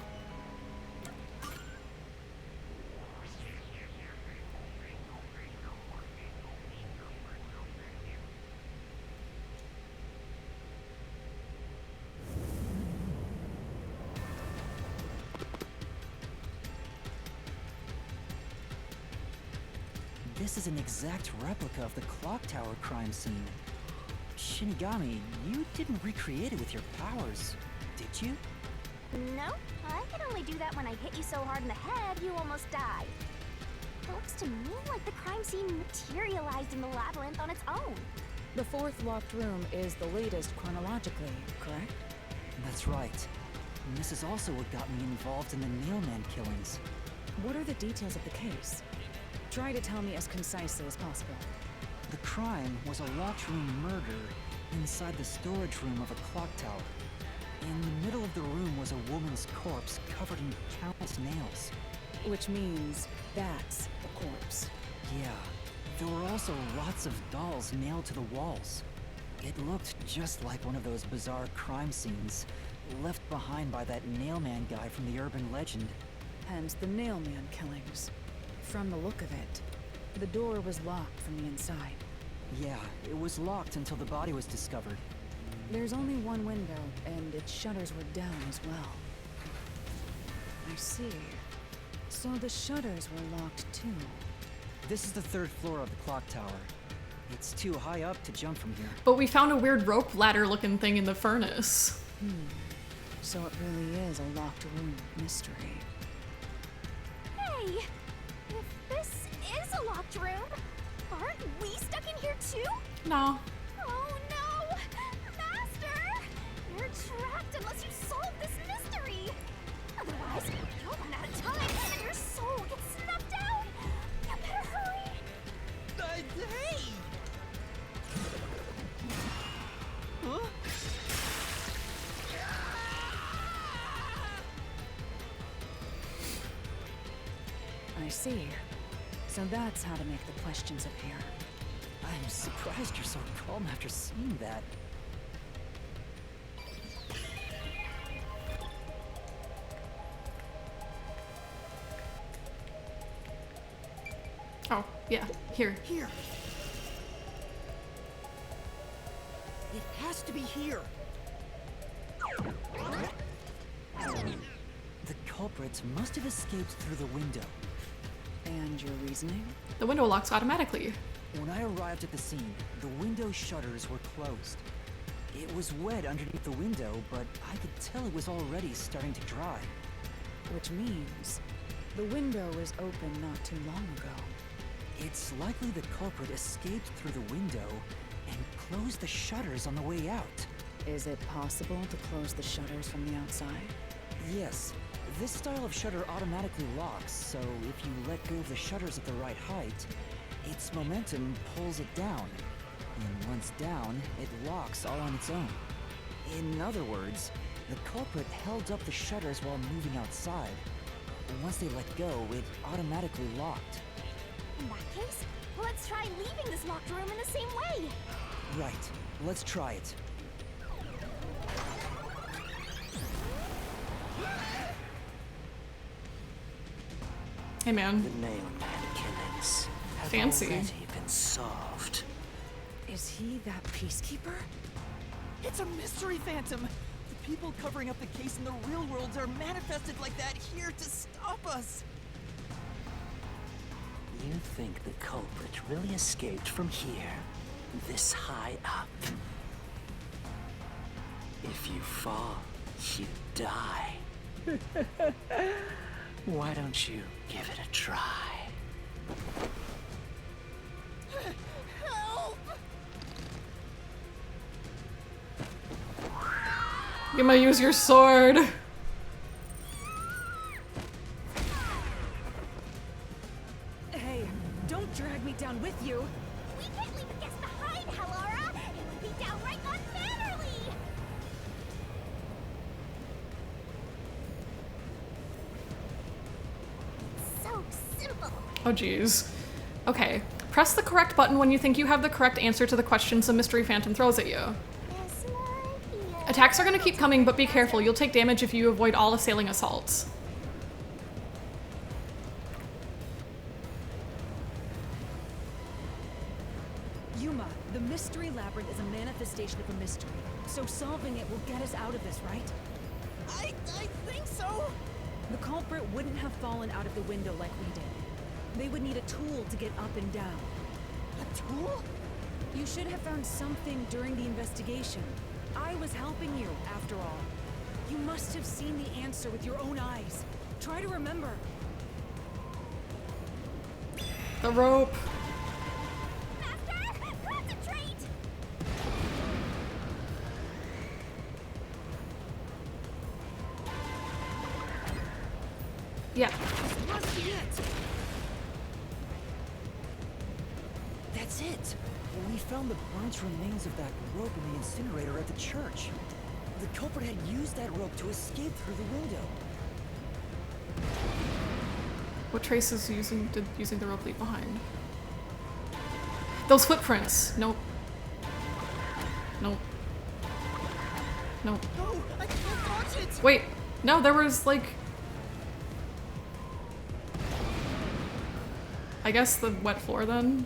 This is an exact replica of the clock tower crime scene. Shinigami, you didn't recreate it with your powers, did you? No, I can only do that when I hit you so hard in the head you almost die. It looks to me like the crime scene materialized in the labyrinth on its own. the 4th locked room is the latest chronologically, correct? That's right. And this is also what got me involved in the Nailman killings. What are the details of the case? Try to tell me as concisely as possible. The crime was a locked room murder inside the storage room of a clock tower. In the middle of the room was a woman's corpse covered in countless nails. Which means that's the corpse. Yeah. There were also lots of dolls nailed to the walls. It looked just like one of those bizarre crime scenes left behind by that Nailman guy from the urban legend. Hence the Nailman killings. From the look of it, the door was locked from the inside. Yeah, it was locked until the body was discovered. There's only one window, and its shutters were down as well. I see. So the shutters were locked too. This is the 3rd floor of the clock tower. It's too high up to jump from here. But we found a weird rope ladder looking thing in the furnace. So it really is a locked room mystery. Hey! If this is a locked room, aren't we stuck in here too? No. Oh no! Master! You're trapped unless you solve this mystery! Otherwise, you'll run out of time and your soul gets snuffed out! You better hurry! Hey! Huh? I see. So that's how to make the questions appear. I'm surprised you're so calm after seeing that. Oh, yeah. Here. Here. It has to be here. The culprits must have escaped through the window. And your reasoning? The window locks automatically. When I arrived at the scene, the window shutters were closed. It was wet underneath the window, but I could tell it was already starting to dry. Which means the window was open not too long ago. It's likely the culprit escaped through the window and closed the shutters on the way out. Is it possible to close the shutters from the outside? Yes. This style of shutter automatically locks, so if you let go of the shutters at the right height, its momentum pulls it down. And once down, it locks all on its own. In other words, the culprit held up the shutters while moving outside. Once they let go, it automatically locked. In that case, let's try leaving this locked room in the same way! Right. Let's try it. Hey man. The mailman killings have Fancy. already been solved. Is he that peacekeeper? It's a mystery phantom! The people covering up the case in the real world are manifested like that here to stop us! You think the culprit really escaped from here, this high up? If you fall, you die. Why don't you give it a try? Help! You might use your sword. Hey, don't drag me down with you! We can't leave the guests behind, Halara! It would be downright unmannerly! So simple. Oh geez. Okay. Press the correct button when you think you have the correct answer to the questions the mystery phantom throws at you. This might be a Attacks are gonna keep coming, but be careful. You'll take damage if you avoid all assailing assaults. Yuma, the mystery labyrinth is a manifestation of a mystery. So solving it will get us out of this, right? I think so! The culprit wouldn't have fallen out of the window like we did. They would need a tool to get up and down. A tool? You should have found something during the investigation. I was helping you, after all. You must have seen the answer with your own eyes. Try to remember. The rope. Master! Concentrate! Yeah. This must be it! That's it! We found the burnt remains of that rope in the incinerator at the church. The culprit had used that rope to escape through the window. What traces did using the rope leave behind? Those footprints. Nope. Nope. Nope. No! I can't dodge it! Wait. No, there was like... I guess the wet floor then?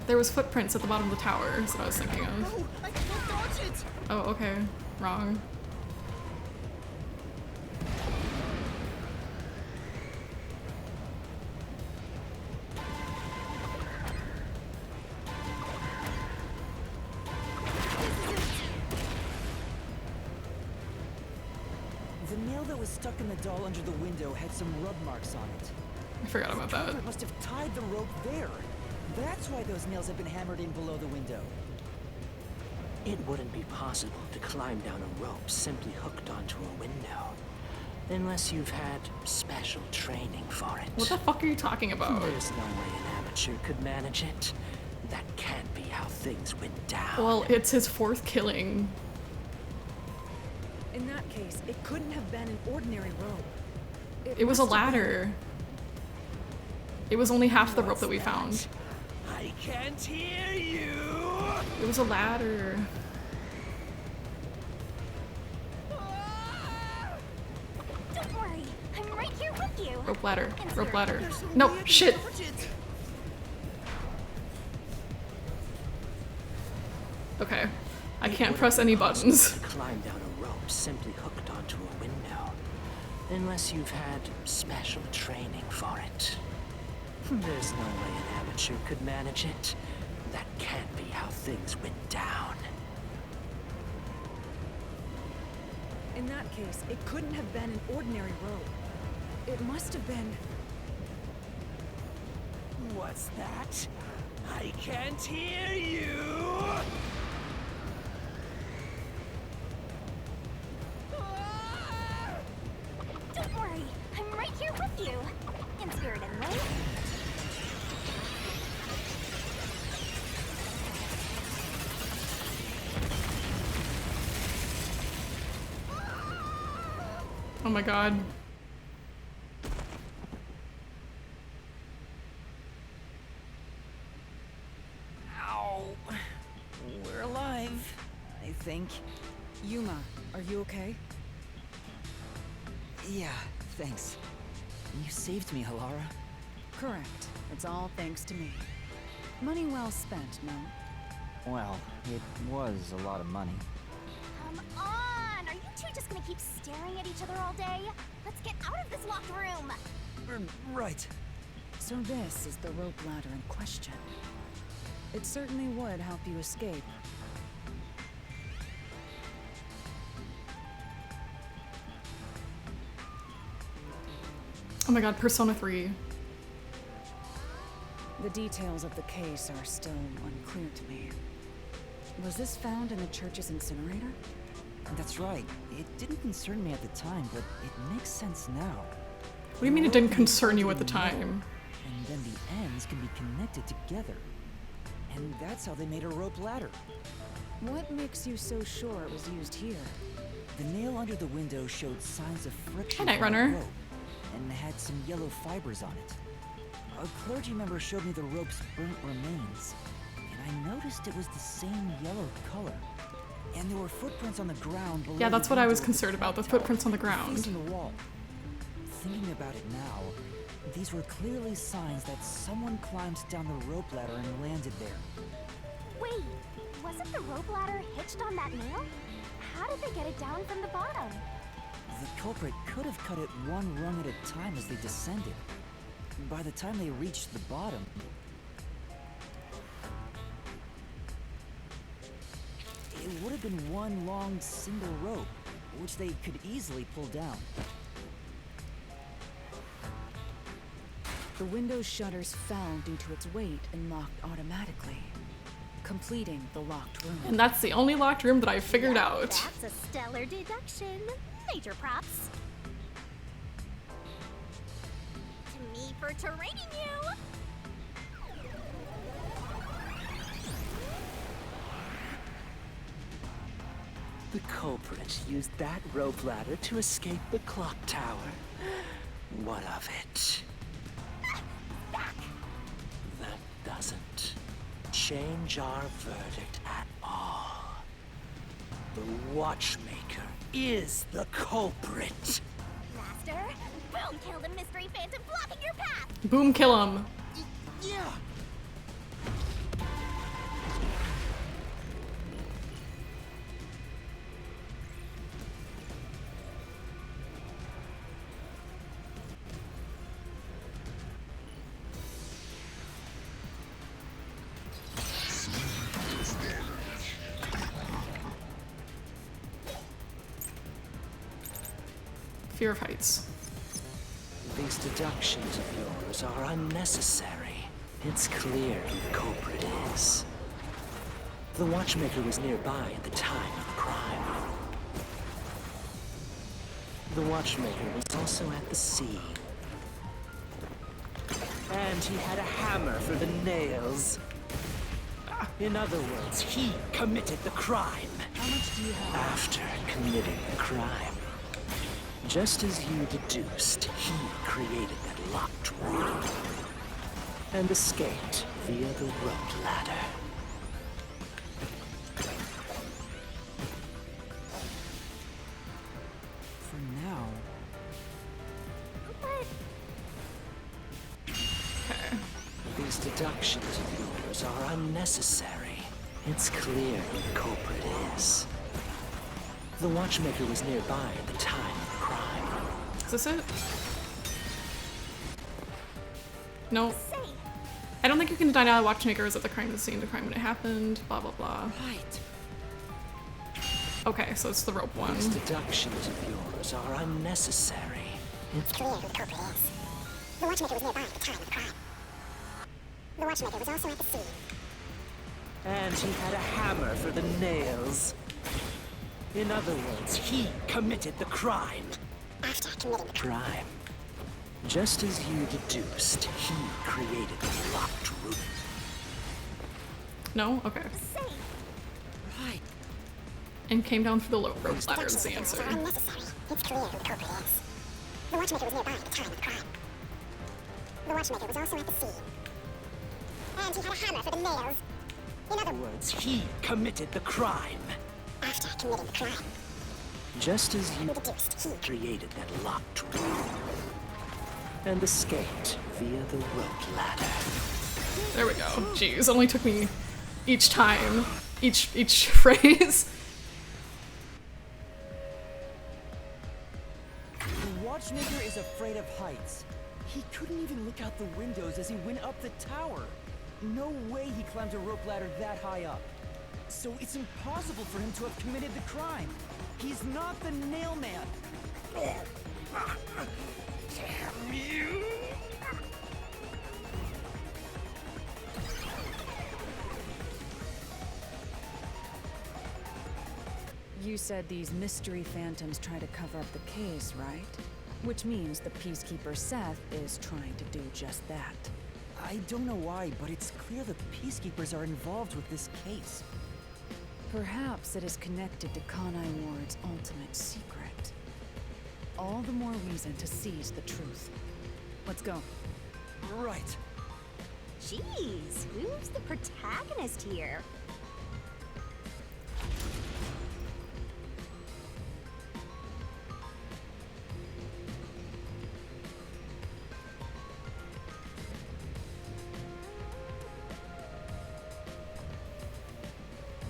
There was footprints at the bottom of the tower, is what I was thinking of. No! I can't dodge it! Oh, okay. Wrong. The nail that was stuck in the doll under the window had some rub marks on it. I forgot about The that. culprit must have tied the rope there. That's why those nails have been hammered in below the window. It wouldn't be possible to climb down a rope simply hooked onto a window. Unless you've had special training for it. What the fuck are you talking about? There's no way an amateur could manage it. That can't be how things went down. Well, it's his fourth killing. In that case, it couldn't have been an ordinary rope. It was a must have been- ladder. It was only half the rope that we found. I can't hear you! It was a ladder. Don't worry, I'm right here with you. Rope ladder. Rope Insert. ladder. There's No, way I can shit. dodge it. Okay. I can't press any buttons. Climb down a rope simply hooked onto a window. Unless you've had special training for it. There's no way an amateur could manage it. That can't be how things went down. In that case, it couldn't have been an ordinary rope. It must have been... What's that? I can't hear you! Don't worry, I'm right here with you. In spirit, anyway. Oh my god. Ow! We're alive, I think. Yuma, are you okay? Yeah, thanks. You saved me, Halara. Correct. It's all thanks to me. Money well spent, no? Well, it was a lot of money. Come on! Are you two just gonna keep staring at each other all day? Let's get out of this locked room! Right. So this is the rope ladder in question. It certainly would help you escape. Oh my god, Persona 3. The details of the case are still unclear to me. Was this found in the church's incinerator? That's right. It didn't concern me at the time, but it makes sense now. What do you mean it didn't concern you at the time? And then the ends can be connected together. And that's how they made a rope ladder. What makes you so sure it was used here? The nail under the window showed signs of friction Hi, on the Nightrunner. rope, and had some yellow fibers on it. A clergy member showed me the rope's burnt remains, and I noticed it was the same yellow color. And there were footprints on the ground below. Yeah, that's the what I was window of concerned about, the clock tower, footprints on the ground. facing the wall. Thinking about it now, these were clearly signs that someone climbed down the rope ladder and landed there. Wait, wasn't the rope ladder hitched on that nail? How did they get it down from the bottom? The culprit could have cut it one rung at a time as they descended. By the time they reached the bottom, it would have been one long single rope, which they could easily pull down. The window's shutters fell due to its weight and locked automatically, completing the locked room. And that's the only locked room that I figured out. That's a stellar deduction. Major props. To me for training you. The culprit used that rope ladder to escape the clock tower. What of it? That doesn't change our verdict at all. The watchmaker is the culprit. Master, boom, kill the mystery phantom blocking your path. Boom, kill him. Yeah. Fear of heights. These deductions of yours are unnecessary. It's clear who the culprit is. The watchmaker was nearby at the time of the crime. The watchmaker was also at the scene. And he had a hammer for the nails. In other words, he committed the crime. How much do you have? After committing the crime, just as you deduced, he created that locked room and escaped via the rope ladder. For now, But These deductions of yours are unnecessary. It's clear who the culprit is. The watchmaker was nearby at the time of the crime. Is this it? No. say, I don't think you can deny the watchmaker is at the crime scene, the crime when it happened, blah blah blah. Right. Okay, so it's the rope one. These deductions of yours are unnecessary. It's clear who the culprit is. The watchmaker was nearby at the time of the crime. The watchmaker was also at the scene. And he had a hammer for the nails. In other words, he committed the crime. After committing the Crime. Just as you deduced, he created the locked room. No? Okay. say, Right. And came down through the rope ladder is the answer. are unnecessary. It's clear who the culprit is. The watchmaker was nearby at the time of the crime. The watchmaker was also at the scene. And he had a hammer for the nails. In other Words, he committed the crime. after committing the crime, Just as you deduced he created that locked room and escaped via the rope ladder. There we go. Jeez, only took me each time, each phrase. The watchmaker is afraid of heights. He couldn't even look out the windows as he went up the tower. No way he climbed a rope ladder that high up. So it's impossible for him to have committed the crime. He's not the nail man. Damn you! You said these mystery phantoms try to cover up the case, right? Which means the Peacekeeper Seth is trying to do just that. I don't know why, but it's clear the Peacekeepers are involved with this case. Perhaps it is connected to Kanai Ward's ultimate secret. All the more reason to seize the truth. Let's go. Right. Jeez, who's the protagonist here?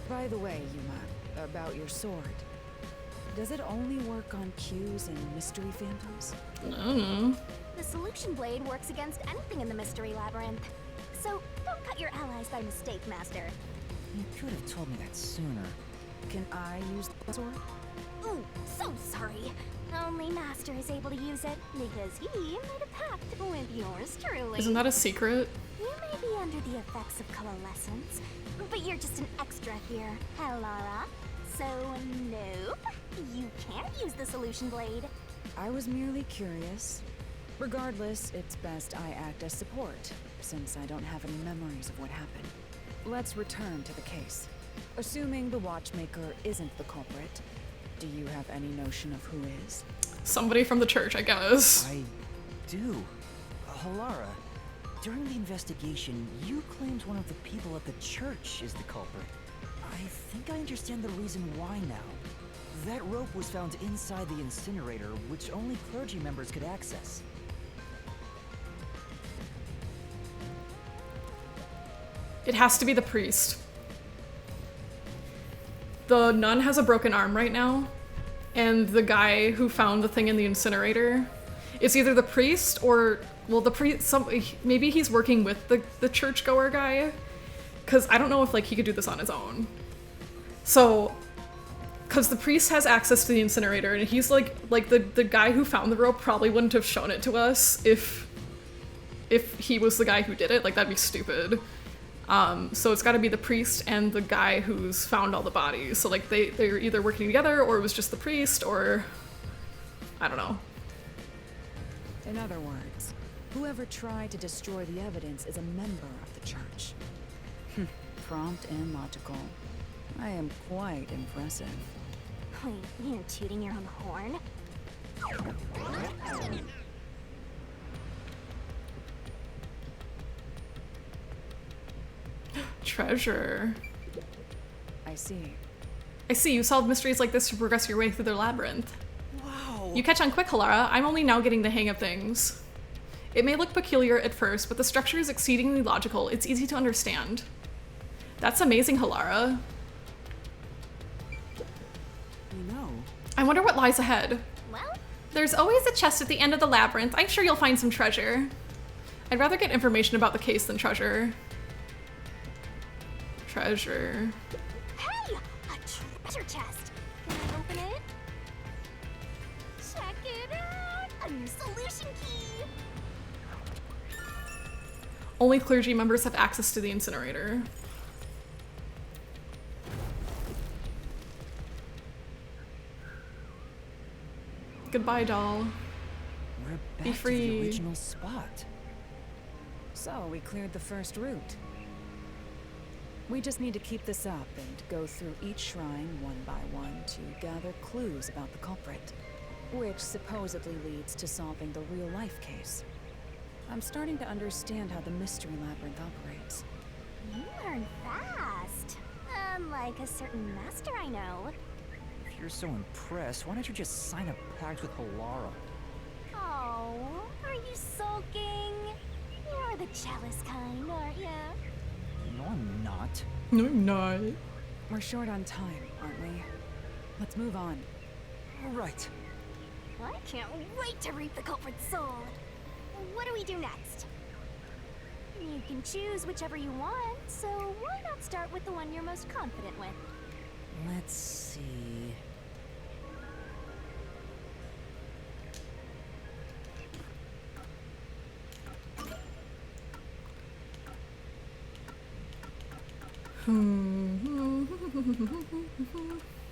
By the way, Yuma, about your sword. Does it only work on cues and mystery phantoms? No. The solution blade works against anything in the mystery labyrinth. So don't cut your allies by mistake, Master. You could have told me that sooner. Can I use the sword? Ooh, so sorry. Only Master is able to use it because he made a pact with yours truly. Isn't that a secret? You may be under the effects of coalescence, but you're just an extra here, Helara. So, nope, you can't use the solution blade. I was merely curious. Regardless, it's best I act as support, since I don't have any memories of what happened. Let's return to the case. Assuming the watchmaker isn't the culprit, do you have any notion of who is? Somebody from the church, I guess. I do. Helara, during the investigation, you claimed one of the people at the church is the culprit. I think I understand the reason why now. That rope was found inside the incinerator, which only clergy members could access. It has to be the priest. The nun has a broken arm right now, and the guy who found the thing in the incinerator, it's either the priest or, well, the priest, maybe he's working with the churchgoer guy, because I don't know if like he could do this on his own. So, because the priest has access to the incinerator, and he's like the guy who found the rope probably wouldn't have shown it to us if he was the guy who did it. Like, that'd be stupid. So it's got to be the priest and the guy who's found all the bodies. So like they're either working together, or it was just the priest, or I don't know. In other words, whoever tried to destroy the evidence is a member of the church. Prompt and logical. I am quite impressive. Wait, you're tooting your own horn? Treasure. I see. I see, you solve mysteries like this to progress your way through the labyrinth. Wow. You catch on quick, Helara. I'm only now getting the hang of things. It may look peculiar at first, but the structure is exceedingly logical. It's easy to understand. That's amazing, Helara. You know, I wonder what lies ahead. Well, There's always a chest at the end of the labyrinth. I'm sure you'll find some treasure. I'd rather get information about the case than treasure. Treasure. hey! A treasure chest! Can I open it? Check it out! A new solution key! Only clergy members have access to the incinerator. Goodbye, doll. we're Be back to free. the original spot. So we cleared the first route. We just need to keep this up and go through each shrine one by one to gather clues about the culprit, which supposedly leads to solving the real-life case. I'm starting to understand how the mystery labyrinth operates. You learn fast. Unlike a certain master I know. If you're so impressed, why don't you just sign a pact with Helara? Oh, are you sulking? You're the jealous kind, aren't ya? No, I'm not. No, I'm not. We're short on time, aren't we? Let's move on. Right. I can't wait to reap the culprit's soul. What do we do next? You can choose whichever you want, so why not start with the one you're most confident with? Let's see.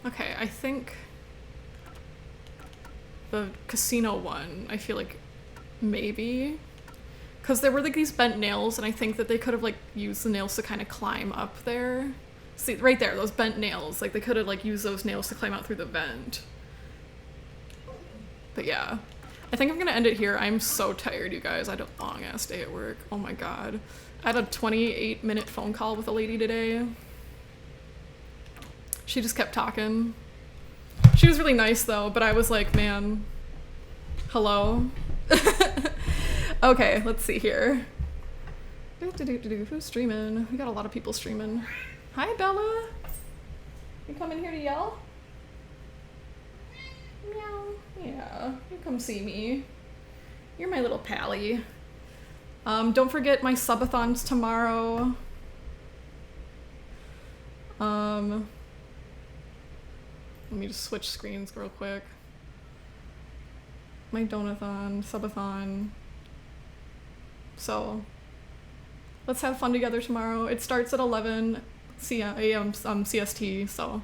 Okay, I think the casino one, I feel like maybe. Because there were like these bent nails, and I think that they could have like used the nails to kind of climb up there. See, right there, those bent nails. Like they could have like used those nails to climb out through the vent. But yeah, I think I'm gonna end it here. I'm so tired, you guys. I had a long ass day at work. Oh my god. I had a 28-minute phone call with a lady today. She just kept talking. She was really nice though, but I was like, man, hello? Okay, let's see here. Who's streaming? We got a lot of people streaming. Hi, Bella. You coming here to yell? Meow. Yeah, you come see me. You're my little pally. Don't forget my subathons tomorrow. Let me just switch screens real quick. My donathon, subathon. So, let's have fun together tomorrow. It starts at 11 a.m. CST, so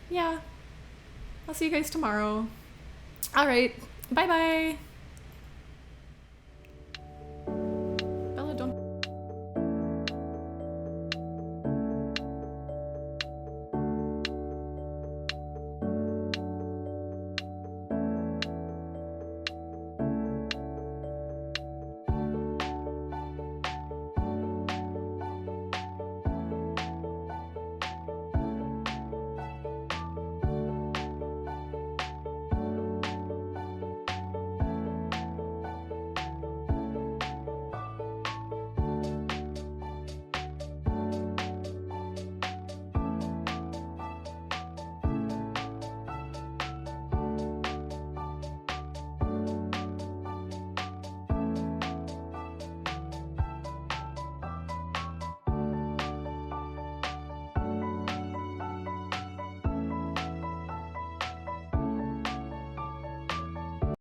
yeah. I'll see you guys tomorrow. All right, bye-bye.